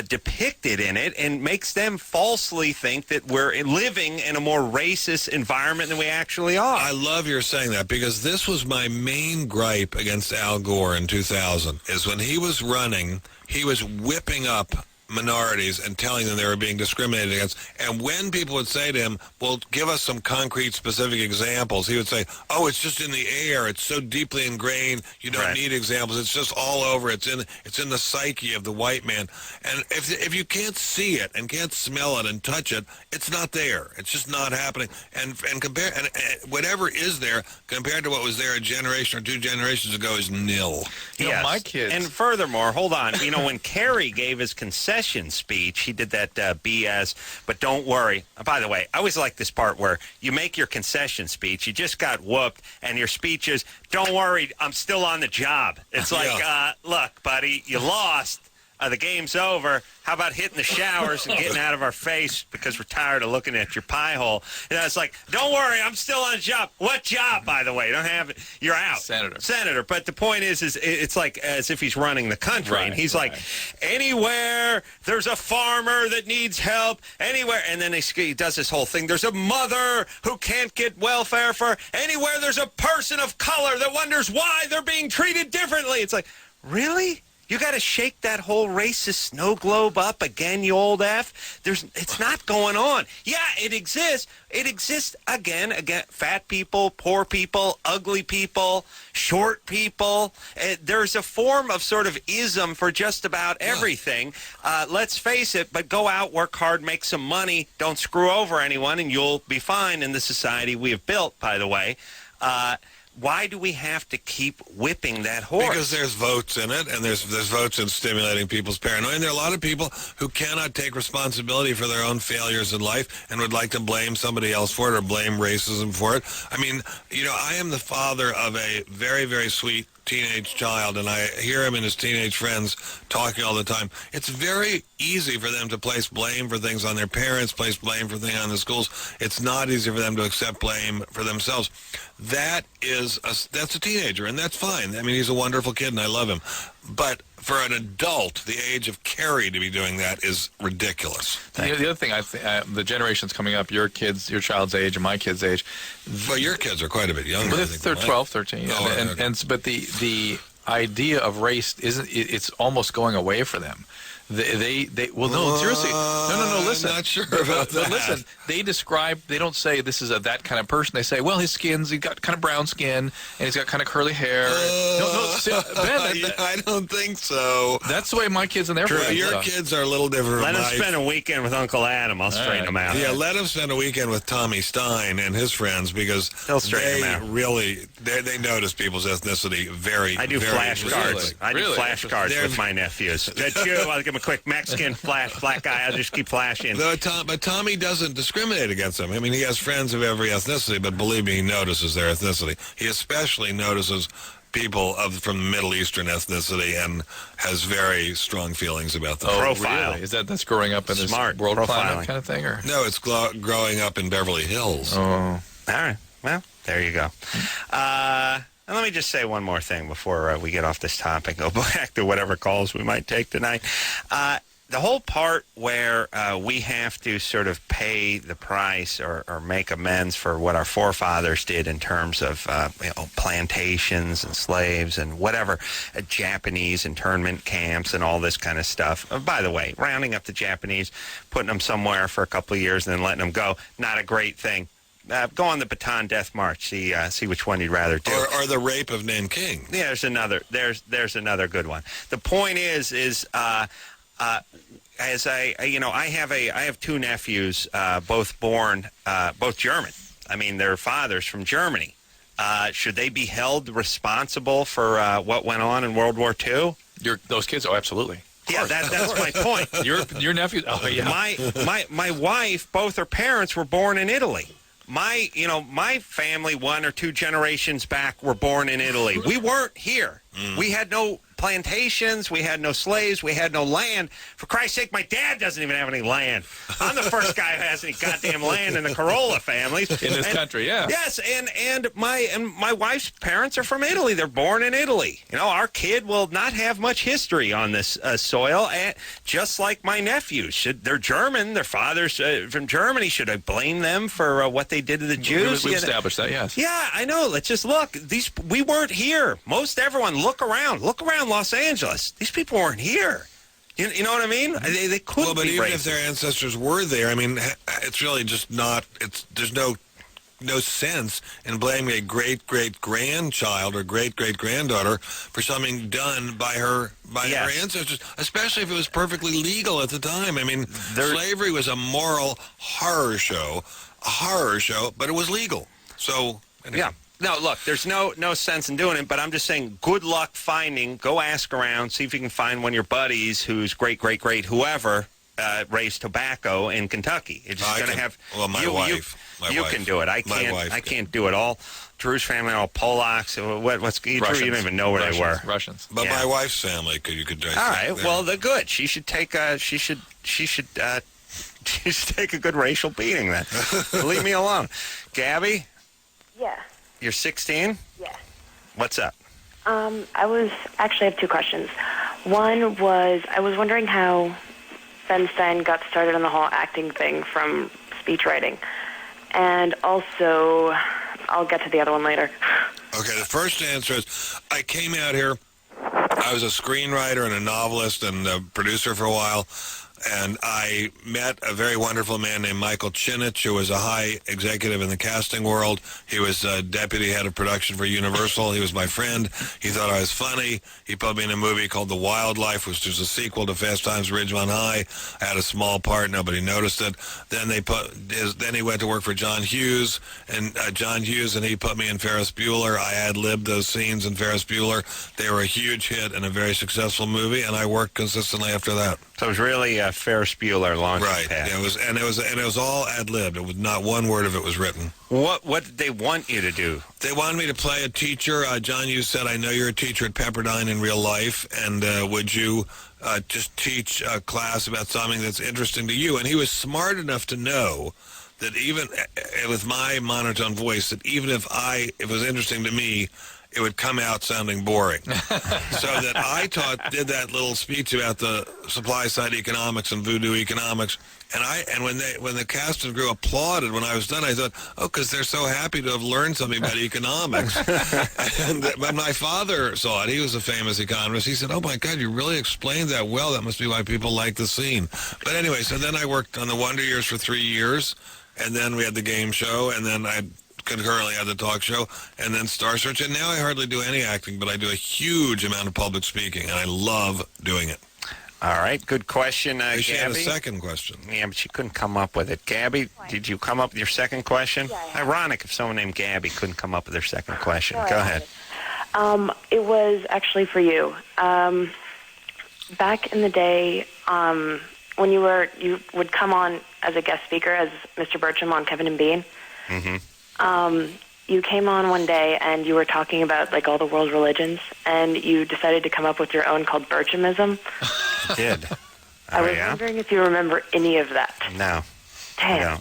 depicted in it and makes them falsely think that we're living in a more racist environment than we actually are. I love your saying that, because this was my main gripe against Al Gore in 2000, is when he was running, he was whipping up minorities and telling them they were being discriminated against. And when people would say to him, well, give us some concrete, specific examples, he would say, oh, it's just in the air. It's so deeply ingrained. You don't need examples. It's just all over. It's in the psyche of the white man. And if you can't see it and can't smell it and touch it, it's not there. It's just not happening. And whatever is there compared to what was there a generation or two generations ago is nil. Yes. My kids. And furthermore, hold on. When Kerry gave his consent concession speech. He did that BS, but don't worry. By the way, I always like this part where you make your concession speech. You just got whooped, and your speech is, don't worry, I'm still on the job. It's like, look, buddy, you lost. The game's over. How about hitting the showers and getting out of our face because we're tired of looking at your pie hole? And it's like, don't worry, I'm still on a job. What job, by the way? You don't have it. You're out. Senator. But the point is it's like as if he's running the country. And he's like, anywhere there's a farmer that needs help, anywhere. And then he does this whole thing. There's a mother who can't get welfare for anywhere. There's a person of color that wonders why they're being treated differently. It's like, really? You got to shake that whole racist snow globe up again, you old F. It's not going on. Yeah, it exists. It exists again. Fat people, poor people, ugly people, short people. There's a form of sort of ism for just about everything. Let's face it, but go out, work hard, make some money, don't screw over anyone, and you'll be fine in the society we have built, by the way. Why do we have to keep whipping that horse? Because there's votes in it, and there's votes in stimulating people's paranoia. And there are a lot of people who cannot take responsibility for their own failures in life and would like to blame somebody else for it or blame racism for it. I mean, I am the father of a very, very sweet teenage child, and I hear him and his teenage friends talking all the time. It's very easy for them to place blame for things on their parents, place blame for things on the schools. It's not easy for them to accept blame for themselves. That's a teenager, and that's fine. I mean, he's a wonderful kid, and I love him. But for an adult, the age of Carrie to be doing that is ridiculous. The other thing, I think, the generations coming up, your child's age and my kid's age. Well, your kids are quite a bit younger. But they're 12, 13. But the idea of race it's almost going away for them. Seriously. No, listen. I'm not sure about that. But listen, they don't say this is that kind of person. They say, well, he's got kind of brown skin, and he's got kind of curly hair. Ben, I don't think so. That's the way my kids and their friends Your kids are a little different. Let them spend a weekend with Uncle Adam. I'll straighten them out. Yeah, let them spend a weekend with Tommy Stein and his friends because they notice people's ethnicity very, I do flashcards. I do flashcards with my nephews. That's you. I'll give him a quick Mexican black guy. I'll just keep flashing. But Tommy doesn't discriminate against them. I mean, he has friends of every ethnicity, but believe me, he notices their ethnicity. He especially notices people from the Middle Eastern ethnicity and has very strong feelings about them. Profile. Really? That's growing up in this world climate kind of thing? Or? No, it's growing up in Beverly Hills. Oh. All right. Well, there you go. And let me just say one more thing before we get off this topic. Go back to whatever calls we might take tonight. The whole part where we have to sort of pay the price or make amends for what our forefathers did in terms of plantations and slaves and whatever, Japanese internment camps and all this kind of stuff. By the way, rounding up the Japanese, putting them somewhere for a couple of years and then letting them go, not a great thing. Go on the Bataan Death March. See which one you'd rather do. Or the rape of Nanking. Yeah, there's another good one. The point is as I have two nephews, both German. I mean, their fathers from Germany. Should they be held responsible for what went on in World War II? Those kids? Oh, absolutely. Yeah, that's my point. Your nephews? Oh, yeah. My wife, both her parents were born in Italy. My family, one or two generations back, were born in Italy. We weren't here. We had no plantations. We had no slaves. We had no land. For Christ's sake, my dad doesn't even have any land. I'm the first guy who has any goddamn land in the Carolla families. In this country, yeah. Yes, and my wife's parents are from Italy. They're born in Italy. Our kid will not have much history on this soil, just like my nephews. They're German. Their father's from Germany. Should I blame them for what they did to the Jews? We've established that, yes. Yeah, I know. Let's just look. We weren't here. Everyone, look around Los Angeles. These people weren't here. You know what I mean? They couldn't. Well, but be even racist. if their ancestors were there, I mean, it's really just not. There's no sense in blaming a great-great-grandchild or great-great-granddaughter for something done by her ancestors, especially if it was perfectly legal at the time. I mean, slavery was a moral horror show, but it was legal. So anyway. Yeah. No, look, there's no sense in doing it, but I'm just saying good luck finding, go ask around, see if you can find one of your buddies whose great, whoever raised tobacco in Kentucky. It's just going to have... Well, my wife. You can do it. I can't do it all. Drew's family, all Polacks. You don't even know where they were. Russians. But my wife's family, you could. All right. Well, they're good. She should take a. She should take a good racial beating then. Leave me alone, Gabby. Yeah. You're 16. Yeah. What's up? I have two questions. One was I was wondering how Ben Stein got started on the whole acting thing from speech writing. And also, I'll get to the other one later. Okay, the first answer is I came out here. I was a screenwriter and a novelist and a producer for a while. And I met a very wonderful man named Michael Chinich, who was a high executive in the casting world. He was deputy head of production for Universal. He was my friend. He thought I was funny. He put me in a movie called The Wildlife, which was a sequel to Fast Times at Ridgemont High. I had a small part. Nobody noticed it. Then he went to work for John Hughes, and he put me in Ferris Bueller. I ad-libbed those scenes in Ferris Bueller. They were a huge hit and a very successful movie, and I worked consistently after that. So it was really Ferris Bueller launching pad. Yeah, it was all ad-libbed. It was not one word of it was written. What did they want you to do? They wanted me to play a teacher. John Hughes said, "I know you're a teacher at Pepperdine in real life, and would you just teach a class about something that's interesting to you?" And he was smart enough to know that even with my monotone voice, that even if it was interesting to me, it would come out sounding boring. So that I did that little speech about the supply side economics and voodoo economics. And when the cast and crew applauded when I was done, I thought, because they're so happy to have learned something about economics. And when my father saw it, he was a famous economist. He said, "Oh my God, you really explained that well. That must be why people like the scene." But anyway, so then I worked on the Wonder Years for 3 years, and then we had the game show, and then I concurrently had the talk show, and then Star Search, and now I hardly do any acting, but I do a huge amount of public speaking, and I love doing it. All right, good question, Gabby. She had a second question. Yeah, but she couldn't come up with it. Gabby, did you come up with your second question? Yeah, ironic if someone named Gabby couldn't come up with their second question. Go ahead. It was actually for you. Back in the day, when you would come on as a guest speaker as Mr. Bertram on Kevin and Bean. Mm-hmm. You came on one day and you were talking about like all the world's religions, and you decided to come up with your own called Bertramism. I did. I was wondering if you remember any of that. No. Damn. No.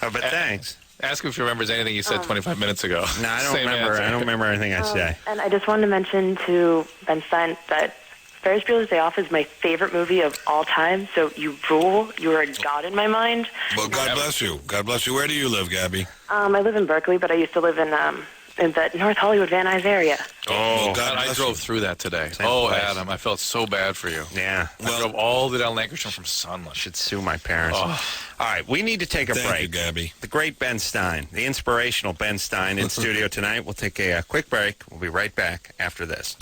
Oh, but thanks. Ask him if he remembers anything you said 25 minutes ago. No, I don't remember. I don't remember anything I say. And I just wanted to mention to Ben Stein that Ferris Bueller's Day Off is my favorite movie of all time, so you rule. You are a god in my mind. Well, God bless you. God bless you. Where do you live, Gabby? I live in Berkeley, but I used to live in the North Hollywood, Van Nuys area. Oh, God, I drove through that today. Place. Adam, I felt so bad for you. Yeah. I drove all the way down Lankershire from Sunland. Should sue my parents. Oh. All right, we need to take a break. Thank you, Gabby. The great Ben Stein, the inspirational Ben Stein in studio tonight. We'll take a quick break. We'll be right back after this.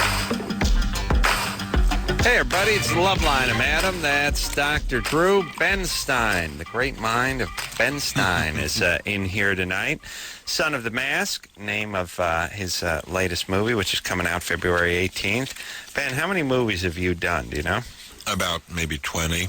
Hey, everybody, it's Loveline. I'm Adam. That's Dr. Drew. Ben Stein, the great mind of Ben Stein, is in here tonight. Son of the Mask, name of his latest movie, which is coming out February 18th. Ben, how many movies have you done, do you know? About maybe 20.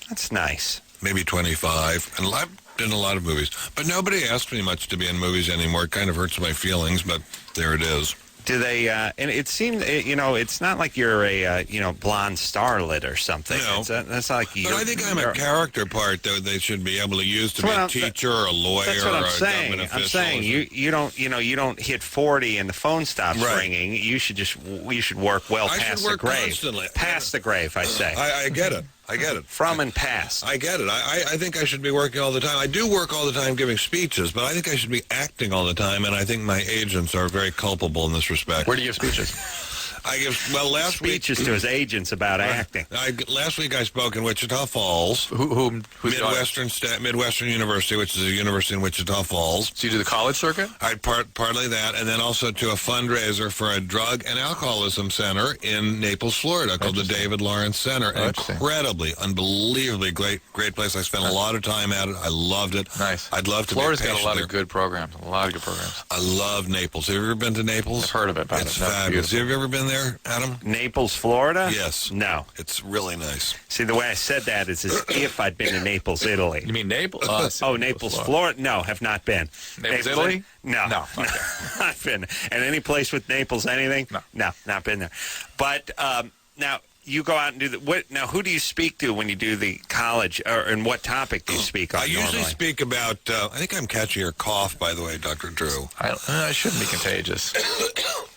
That's nice. Maybe 25. And I've done a lot of movies. But nobody asks me much to be in movies anymore. It kind of hurts my feelings, but there it is. Do they, and it seems, it's not like you're a, blonde starlet or something. No. That's not like you. But I think I'm a character part that they should be able to use to be a teacher or a lawyer that's what or I'm a saying. government official. I'm saying you don't hit 40 and the phone stops ringing. You should work well past the grave. Constantly. Past the grave, I say. I get it. I get it. From and past. I get it. I think I should be working all the time. I do work all the time giving speeches, but I think I should be acting all the time, and I think my agents are very culpable in this respect. Where do you give speeches? I give last speeches to his agents about acting. Last week I spoke in Wichita Falls. Midwestern University, which is a university in Wichita Falls. So you do the college circuit? Partly that, and then also to a fundraiser for a drug and alcoholism center in Naples, Florida, called the David Lawrence Center. Incredibly, unbelievably great place. I spent a lot of time at it. I loved it. Nice. I'd love to. Florida's got a lot of good programs. I love Naples. Have you ever been to Naples? I've heard of it. It's fabulous. Have you ever been there, Adam? Naples, Florida? Yes. No. It's really nice. See, the way I said that is as if I'd been to Naples, Italy. You mean Naples? Naples, Florida? No, have not been. Naples, Italy? No. Okay. Not been. And any place with Naples, anything? No, not been there. But now, you go out and do now, who do you speak to when you do the college, and what topic do you speak on? I usually speak about, I think I'm catching your cough, by the way, Dr. Drew. I shouldn't be contagious.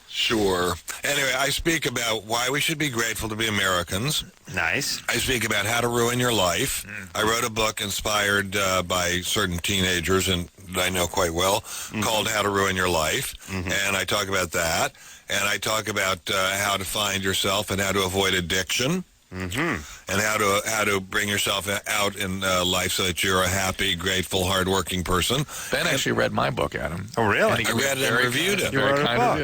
Sure. Anyway, I speak about why we should be grateful to be Americans. Nice. I speak about how to ruin your life. I wrote a book inspired by certain teenagers and that I know quite well called How to Ruin Your Life. And I talk about that. And I talk about how to find yourself and how to avoid addiction. And how to bring yourself out in life so that you're a happy, grateful, hardworking person. Ben actually read my book, Adam. Oh, really? I read it and reviewed it. You wrote a book. I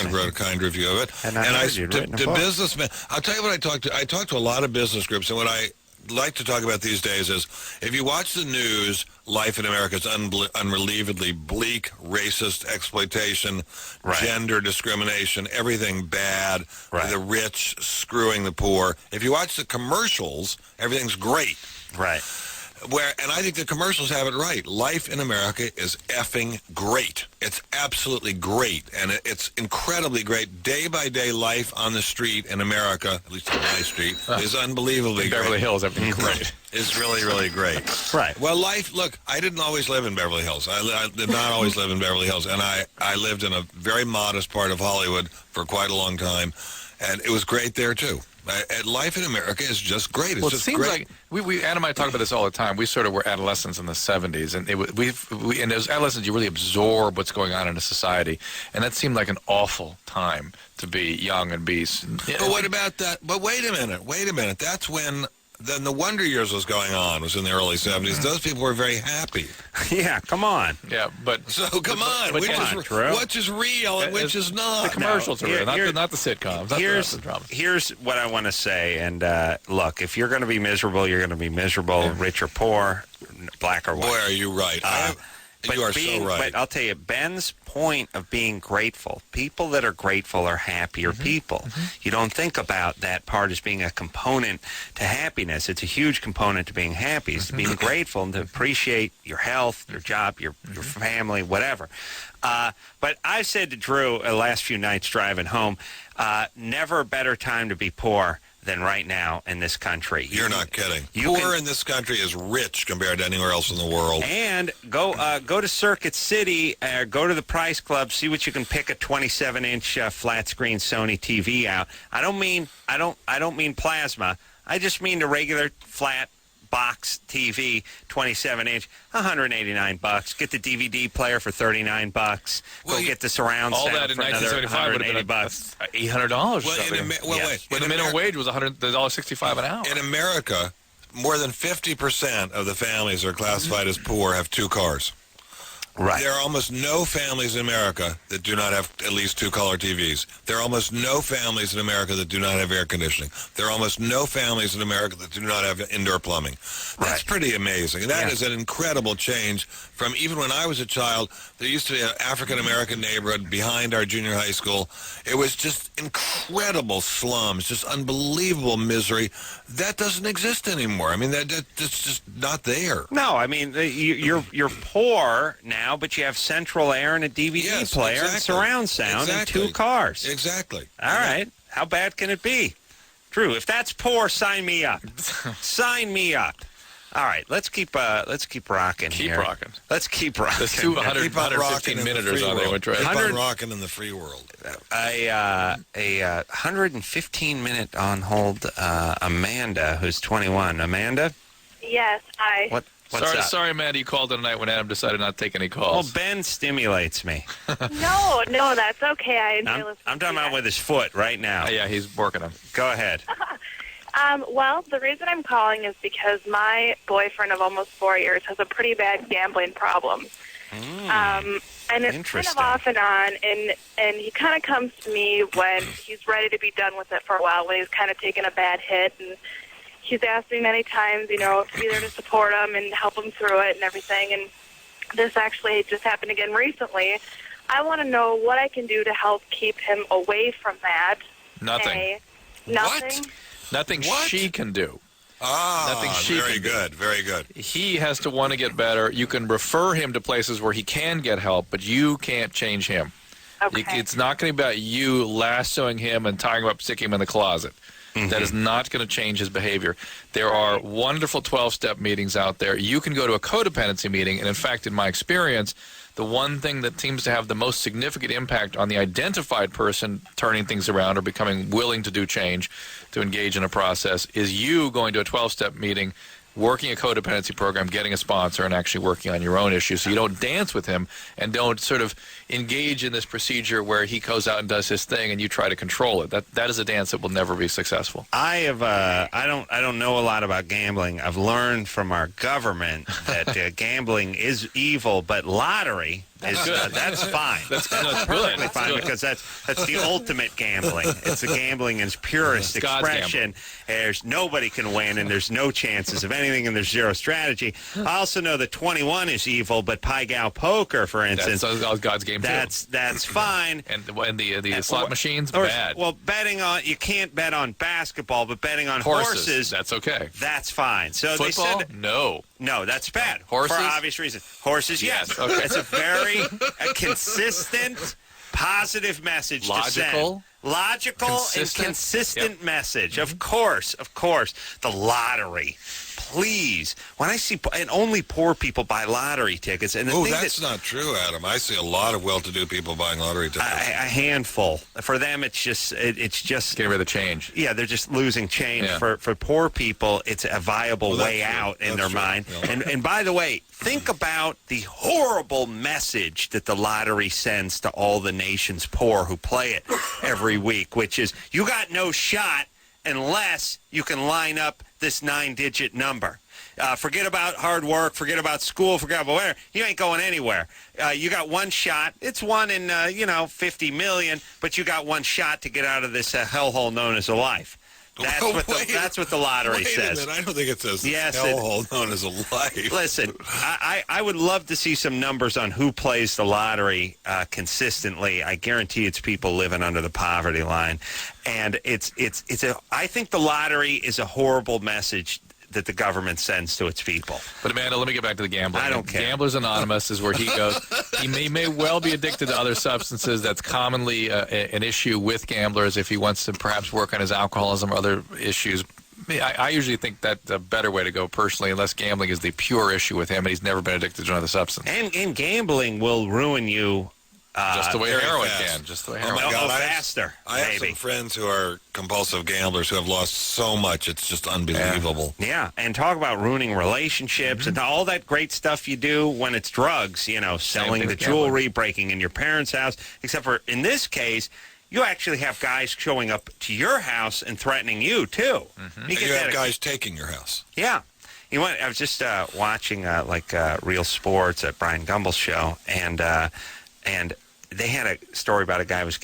wrote a kind review of it. And I to businessmen, I'll tell you what I talked to. I talked to a lot of business groups, and what I like to talk about these days is if you watch the news, life in America is unbelievably bleak, racist exploitation, gender discrimination, everything bad, the rich screwing the poor. If you watch the commercials, everything's great. Right. And I think the commercials have it right. Life in America is effing great. It's absolutely great, and it's incredibly great. Day by day life on the street in America, at least on my street, is unbelievably great. Beverly Hills, everything's great. It's really, really great. Right. Well, look, I didn't always live in Beverly Hills. I did not always live in Beverly Hills, and I lived in a very modest part of Hollywood for quite a long time, and it was great there, too. Life in America is just great. It's well, it just seems great. like we Adam and I talk about this all the time. We sort of were adolescents in the 70s, and and as adolescents, you really absorb what's going on in a society, and that seemed like an awful time to be young and be. But what about that? But wait a minute. That's when. Then the Wonder Years was going on, was in the early 70s. Those people were very happy. Yeah, come on. Yeah, but... So, come on. Which is real and which is not? The commercials are real, not the sitcoms. Here's what I want to say. And, look, if you're going to be miserable, you're going to be miserable, rich or poor, black or white. Boy, are you right. You are so right. But I'll tell you, Ben's point of being grateful, people that are grateful are happier people. You don't think about that part as being a component to happiness. It's a huge component to being happy. It's being grateful and to appreciate your health, your job, your family, whatever. But I said to Drew the last few nights driving home, never a better time to be poor than right now in this country. You're not kidding. Poor in this country is rich compared to anywhere else in the world. And go to Circuit City, go to the Price Club, see what you can pick a 27-inch flat screen Sony TV out. I don't mean plasma. I just mean the regular flat box TV, 27-inch, $189. Get the DVD player for $39. Go get the surround sound that in for another $180. $800. When the minimum wage was $100.65 an hour. In America, more than 50% of the families that are classified as poor have 2 cars. Right. There are almost no families in America that do not have at least 2 color TVs. There are almost no families in America that do not have air conditioning. There are almost no families in America that do not have indoor plumbing. That's pretty amazing. And that is an incredible change from even when I was a child. There used to be an African-American neighborhood behind our junior high school. It was just incredible slums, just unbelievable misery. That doesn't exist anymore. I mean, that's just not there. No, I mean, you're poor now, but you have central air and a DVD player and surround sound and 2 cars. Exactly. All right. How bad can it be? Drew, if that's poor, sign me up. Sign me up. All right, let's keep rocking here. Let's keep rocking. There's 115 minuters on there. Keep on rocking in the free world. A 115-minute on hold Amanda, who's 21. Amanda? Yes, hi. What? Sorry, Amanda, you called tonight when Adam decided not to take any calls. Well, Ben stimulates me. No, that's okay. I enjoy listening. I'm talking about with his foot right now. Yeah, he's working him. Go ahead. Well, the reason I'm calling is because my boyfriend of almost 4 years has a pretty bad gambling problem. And it's kind of off and on, and he kind of comes to me when he's ready to be done with it for a while, when he's kind of taken a bad hit, and he's asked me many times, to be there to support him and help him through it and everything, and this actually just happened again recently. I want to know what I can do to help keep him away from that. Nothing. Nothing? Nothing she can do. Nothing she very good, very good. He has to want to get better. You can refer him to places where he can get help, but you can't change him. Okay. It's not going to be about you lassoing him and tying him up, sticking him in the closet. Mm-hmm. That is not going to change his behavior. There are wonderful 12-step meetings out there. You can go to a codependency meeting, and in fact, in my experience, the one thing that seems to have the most significant impact on the identified person turning things around or becoming willing to do change, to engage in a process, is you going to a 12-step meeting, working a codependency program, getting a sponsor, and actually working on your own issues. So you don't dance with him and don't sort of engage in this procedure where he goes out and does his thing and you try to control it. That is a dance that will never be successful. I don't know a lot about gambling. I've learned from our government that gambling is evil, but lottery that's fine. That's perfectly fine because that's the ultimate gambling. It's the gambling in its purest expression. There's nobody can win, and there's no chances of anything, and there's zero strategy. I also know that 21 is evil, but Pai Gow poker, for instance, that's God's game too. That's fine. And the slot machines, bad. Well, you can't bet on basketball, but betting on horses, that's okay. That's fine. So football, they said no, that's bad. Horses, for obvious reasons. Horses, yes. Okay. It's a very consistent, positive message to send. Logical and consistent message. Of course. The lottery. Please. When I see, and only poor people buy lottery tickets. And that's not true, Adam. I see a lot of well-to-do people buying lottery tickets. A handful. For them, it's just getting rid of the change. Yeah, they're just losing change. Yeah. For poor people, it's a viable way out in their mind. Yeah. And by the way, think about the horrible message that the lottery sends to all the nation's poor who play it every week, which is you got no shot unless you can line up this 9-digit number. Forget about hard work, forget about school, forget about whatever. You ain't going anywhere. You got one shot. It's one in, 50 million, but you got one shot to get out of this hellhole known as a life. That's what the lottery says. Wait a minute. I don't think it says hellhole known as a life. Listen, I would love to see some numbers on who plays the lottery consistently. I guarantee it's people living under the poverty line, and I think the lottery is a horrible message that the government sends to its people. But Amanda, let me get back to the gambling. I don't care. Gamblers Anonymous is where he goes. He may well be addicted to other substances. That's commonly an issue with gamblers if he wants to perhaps work on his alcoholism or other issues. I usually think that's a better way to go personally, unless gambling is the pure issue with him and he's never been addicted to another substance. And gambling will ruin you. Just the way heroin can. Just the way heroin can. Faster. I have some friends who are compulsive gamblers who have lost so much. It's just unbelievable. Yeah, and talk about ruining relationships and all that great stuff you do when it's drugs, selling the jewelry, breaking in your parents' house. Except for, in this case, you actually have guys showing up to your house and threatening you, too. Mm-hmm. You have guys taking your house. Yeah. I was just watching, Real Sports at Brian Gumbel's show, and they had a story about a guy who was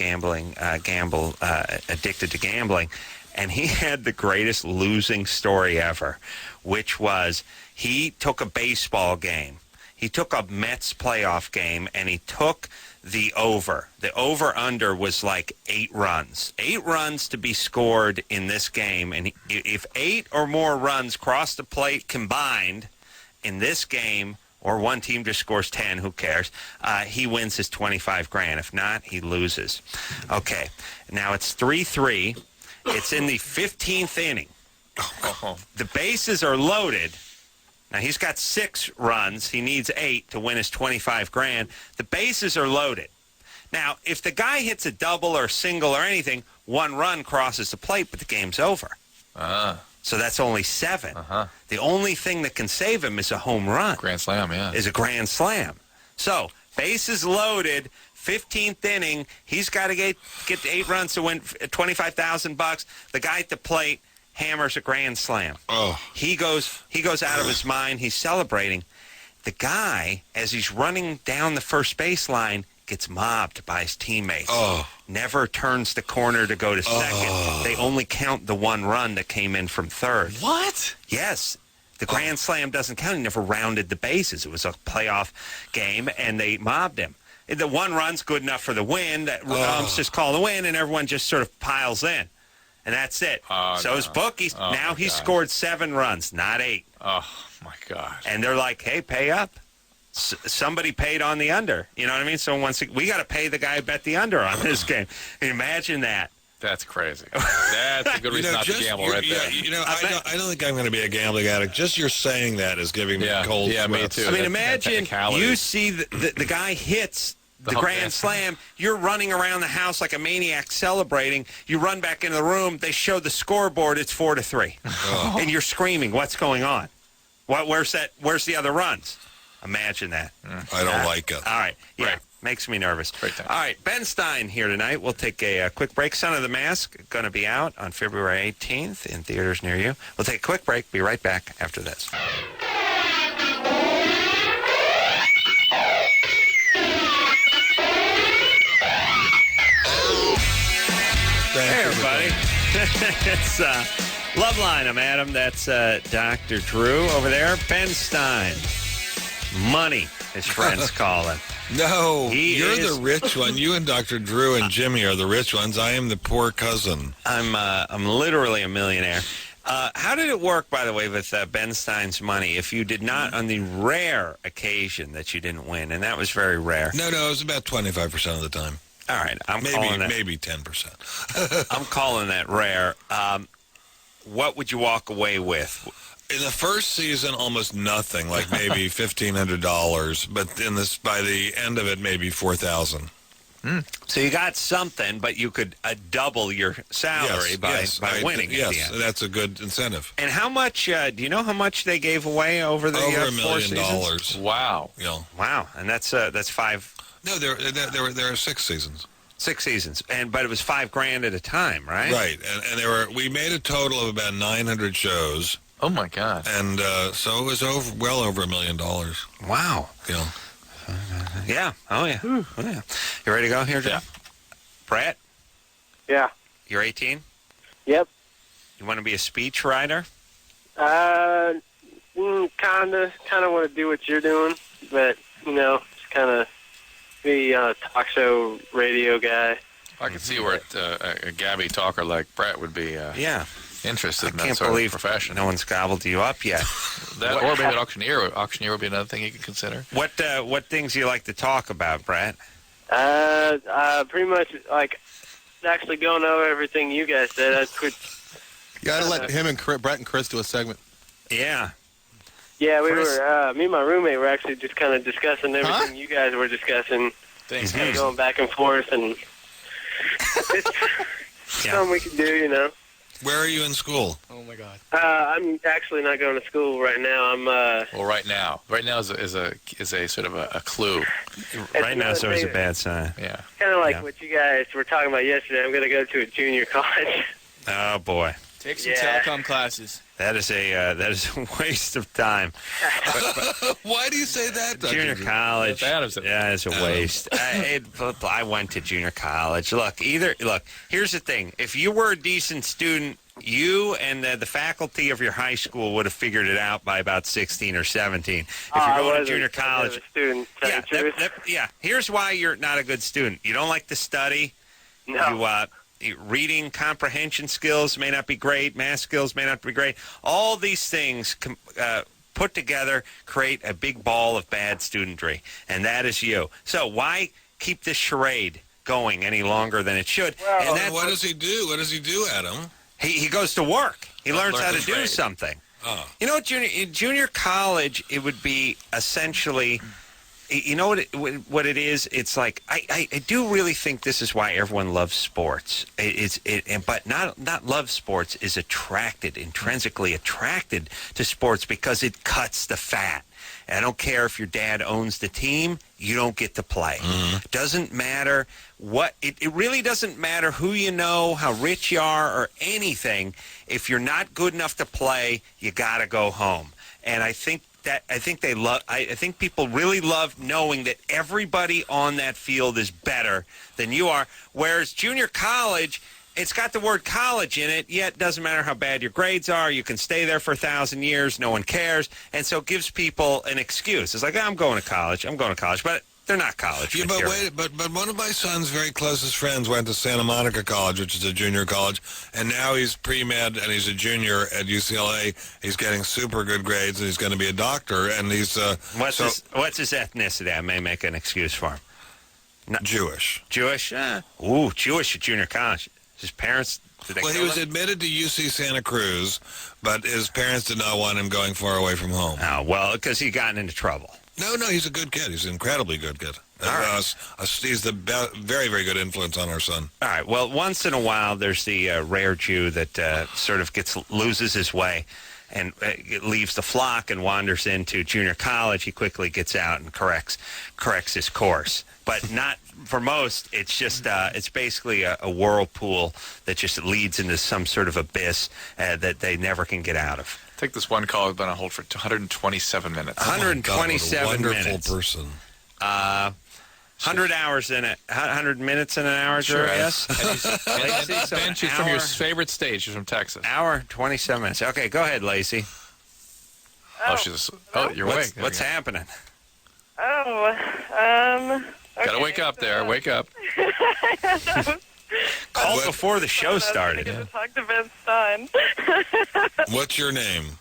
addicted to gambling, and he had the greatest losing story ever, which was he took a baseball game. He took a Mets playoff game, and he took the over. The over-under was like 8 runs. 8 runs to be scored in this game, and if 8 or more runs cross the plate combined in this game, or one team just scores 10, who cares? He wins his $25,000. If not, he loses. Okay, now it's 3-3. It's in the 15th inning. The bases are loaded. Now, he's got 6 runs. He needs 8 to win his $25,000. The bases are loaded. Now, if the guy hits a double or a single or anything, 1 run crosses the plate, but the game's over. So that's only 7. The only thing that can save him is a home run. Grand slam, yeah. Is a grand slam. So, bases loaded, 15th inning. He's got to get 8 runs to win $25,000. The guy at the plate hammers a grand slam. Oh. He goes out of his mind. He's celebrating. The guy, as he's running down the first base line, gets mobbed by his teammates. Oh. Never turns the corner to go to second. They only count the 1 run that came in from third. What? Yes. The grand slam doesn't count. He never rounded the bases. It was a playoff game, and they mobbed him. The 1 run's good enough for the win. That umps just call the win, and everyone just sort of piles in. And that's it. So his bookies, now he's scored 7 runs, not 8. Oh, my gosh. And they're like, hey, pay up. Somebody paid on the under. You know what I mean? So we got to pay the guy who bet the under on this game. Imagine that. That's crazy. That's a good reason not to gamble right there. I don't think I'm going to be a gambling addict. Just your saying that is giving me cold sweats. Me too. I mean, imagine you see the guy hits the grand slam. You're running around the house like a maniac celebrating. You run back into the room. They show the scoreboard. It's 4-3. And you're screaming, what's going on? Where's the other runs? Imagine that. I don't like it. All right. Yeah. Right. Makes me nervous. All right. Ben Stein here tonight. We'll take a quick break. Son of the Mask going to be out on February 18th in theaters near you. We'll take a quick break. Be right back after this. Hey, everybody. It's Loveline. I'm Adam. That's Dr. Drew over there. Ben Stein. Money, his friends call him. No, you're the rich one. You and Dr. Drew and Jimmy are the rich ones. I am the poor cousin. I'm literally a millionaire. How did it work, by the way, with Ben Stein's money? If you did not, on the rare occasion that you didn't win, and that was very rare. No, it was about 25% of the time. All right, maybe 10%. I'm calling that rare. What would you walk away with? In the first season, almost nothing, like maybe $1,500. But by the end of it, maybe $4,000. So you got something, but you could double your salary by winning. Yes, that's a good incentive. And how much? Do you know how much they gave away over the $1 4 million? Seasons? Wow. Yeah. Wow, and that's 5. No, there are 6 seasons. 6 seasons, but it was $5,000 at a time, right? Right, and we made a total of about 900 shows. Oh my God! And so it was well over $1 million. Wow. Yeah. Yeah. Oh yeah. Oh yeah. You ready to go here, Jim? Yeah. Brett? Yeah. You're 18? Yep. You want to be a speech writer? Kinda want to do what you're doing, but just kind of be a talk show radio guy. I can see where a gabby talker like Brett would be. Interested in that sort of profession. No one's gobbled you up yet. Or maybe an auctioneer. Auctioneer would be another thing you could consider. What things do you like to talk about, Brett? Pretty much like actually going over everything you guys said. You gotta let him and Brett and Chris do a segment. Yeah. Yeah, me and my roommate were actually just kind of discussing everything you guys were discussing. Thanks. Kind of going back and forth, and it's something we could do, Where are you in school? Oh my God. I'm actually not going to school right now. I'm well, right now is a sort of a clue. Right now is always a bad sign. Yeah. Kind of like what you guys were talking about yesterday. I'm going to go to a junior college. Oh boy. Take some telecom classes. That is a waste of time. Why do you say that? Junior college. Yeah, it's a waste. I went to junior college. Look, here's the thing. If you were a decent student, you and the faculty of your high school would have figured it out by about 16 or 17. If you're going to junior college, here's why you're not a good student. You don't like to study. No. Reading comprehension skills may not be great. Math skills may not be great. All these things put together create a big ball of bad studentry, and that is you. So why keep this charade going any longer than it should? Well, and what does he do? What does he do, Adam? He goes to work. He learns how to do something. Oh. In junior college, it would be essentially you know what it is? It's like I do really think this is why everyone loves sports. But not love sports is intrinsically attracted to sports because it cuts the fat. And I don't care if your dad owns the team, you don't get to play. Doesn't matter what it really doesn't matter who you know, how rich you are, or anything. If you're not good enough to play, you got to go home. And I think people really love knowing that everybody on that field is better than you are. Whereas junior college, it's got the word college in it, yet it doesn't matter how bad your grades are. You can stay there for 1,000 years. No one cares. And so it gives people an excuse. It's like, I'm going to college. But they're not college material. But one of my son's very closest friends went to Santa Monica College, which is a junior college, and now he's pre-med and he's a junior at UCLA. He's getting super good grades, and he's going to be a doctor. And he's what's his ethnicity? I may make an excuse for him. Jewish. Jewish? Jewish at junior college. His parents, he was admitted to UC Santa Cruz, but his parents did not want him going far away from home. Oh, well, because he gotten into trouble. No, he's a good kid. He's an incredibly good kid. He's the very, very good influence on our son. All right. Well, once in a while, there's the rare Jew that sort of loses his way and leaves the flock and wanders into junior college. He quickly gets out and corrects his course. But not for most. It's just it's basically a whirlpool that just leads into some sort of abyss that they never can get out of. Take this one call. I've been on hold for 127 minutes. 127 minutes. Wonderful person. 100 hours in it. 100 minutes in an hour, sure, yes. Ben, she's from your favorite state. She's from Texas. Hour, 27 minutes. Okay, go ahead, Lacey. You're awake. What's happening? Okay. Gotta wake up there. Wake up. Call before the show started. I get to talk to Ben Stein. What's your name?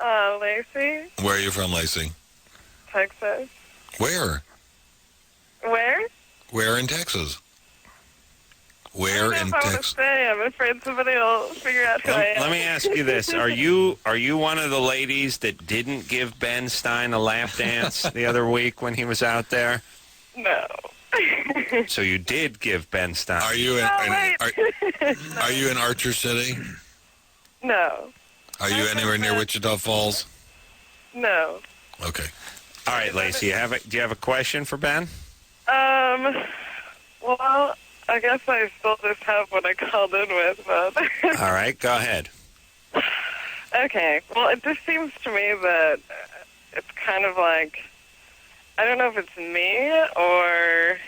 Lacey. Where are you from, Lacey? Texas. Where? Where? Where in Texas? Where in Texas? I'm afraid somebody will figure out who I am. Let me ask you this: Are you one of the ladies that didn't give Ben Stein a lap dance the other week when he was out there? No. So you did give Ben Stein. Are you in Archer City? No. Are you anywhere near Wichita Falls? No. Okay. All right, Lacey. Do you have a question for Ben? Well, I guess I still just have what I called in with, but... All right, go ahead. Okay. Well, it just seems to me that it's kind of like... I don't know if it's me or...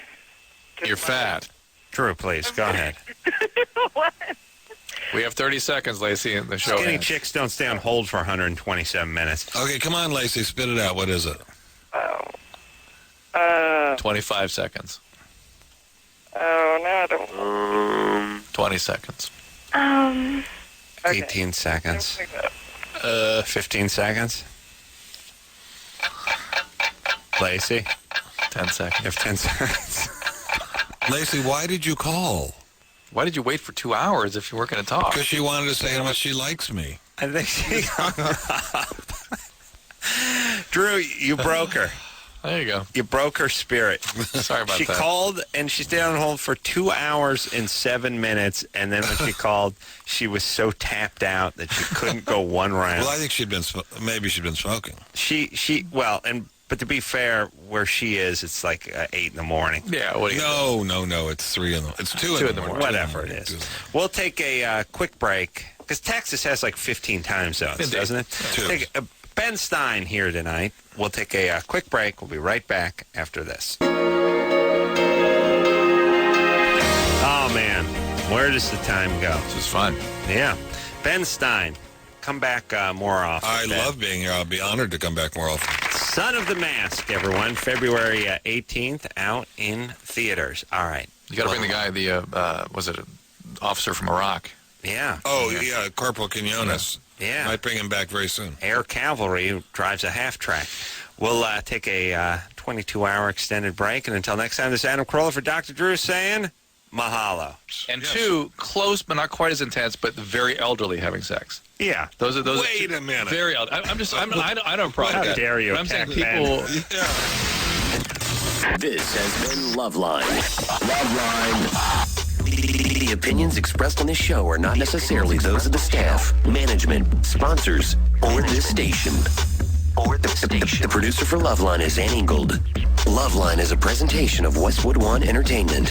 You're fat. True, please. Go ahead. What? We have 30 seconds, Lacey, in the show. Skinny chicks don't stay on hold for 127 minutes. Okay, come on, Lacey. Spit it out. What is it? 25 seconds. Oh, no, I don't... 20 seconds. Okay. 18 seconds. 15 seconds. Lacey? 10 seconds. You have 10 seconds. Lacey, why did you call? Why did you wait for 2 hours if you weren't going to talk? Because she wanted to say how much she likes me. I think she hung up. Drew, you broke her. There you go. You broke her spirit. Sorry about that. She called, and she stayed on hold for 2 hours and 7 minutes, and then when she called, she was so tapped out that she couldn't go one round. Well, I think she'd been smoking. But to be fair, where she is, it's like 8 in the morning. Yeah. What do you No. It's 2 in the morning. Whatever it is. We'll take a quick break, because Texas has like 15 time zones, doesn't it? Two. Ben Stein here tonight. We'll take a quick break. We'll be right back after this. Oh, man. Where does the time go? This is fun. Yeah. Ben Stein. Come back more often. I love being here. I'll be honored to come back more often. Son of the Mask, everyone. February 18th, out in theaters. All right. You got to bring the guy, was it an officer from Iraq? Yeah. Oh, yeah, Corporal Quinones. Yeah. Might bring him back very soon. Air Cavalry, who drives a half-track. We'll take a 22-hour extended break, and until next time, this is Adam Carolla for Dr. Drew saying mahalo. And two, close but not quite as intense, but very elderly having sex. Yeah. Those are Wait a minute. Very elderly. I don't have a problem with that. How dare you But I'm saying attack people... Yeah. This has been Loveline. Loveline. The opinions expressed on this show are not necessarily those of the staff, management, sponsors, or this station. The producer for Loveline is Ann Ingold. Loveline is a presentation of Westwood One Entertainment.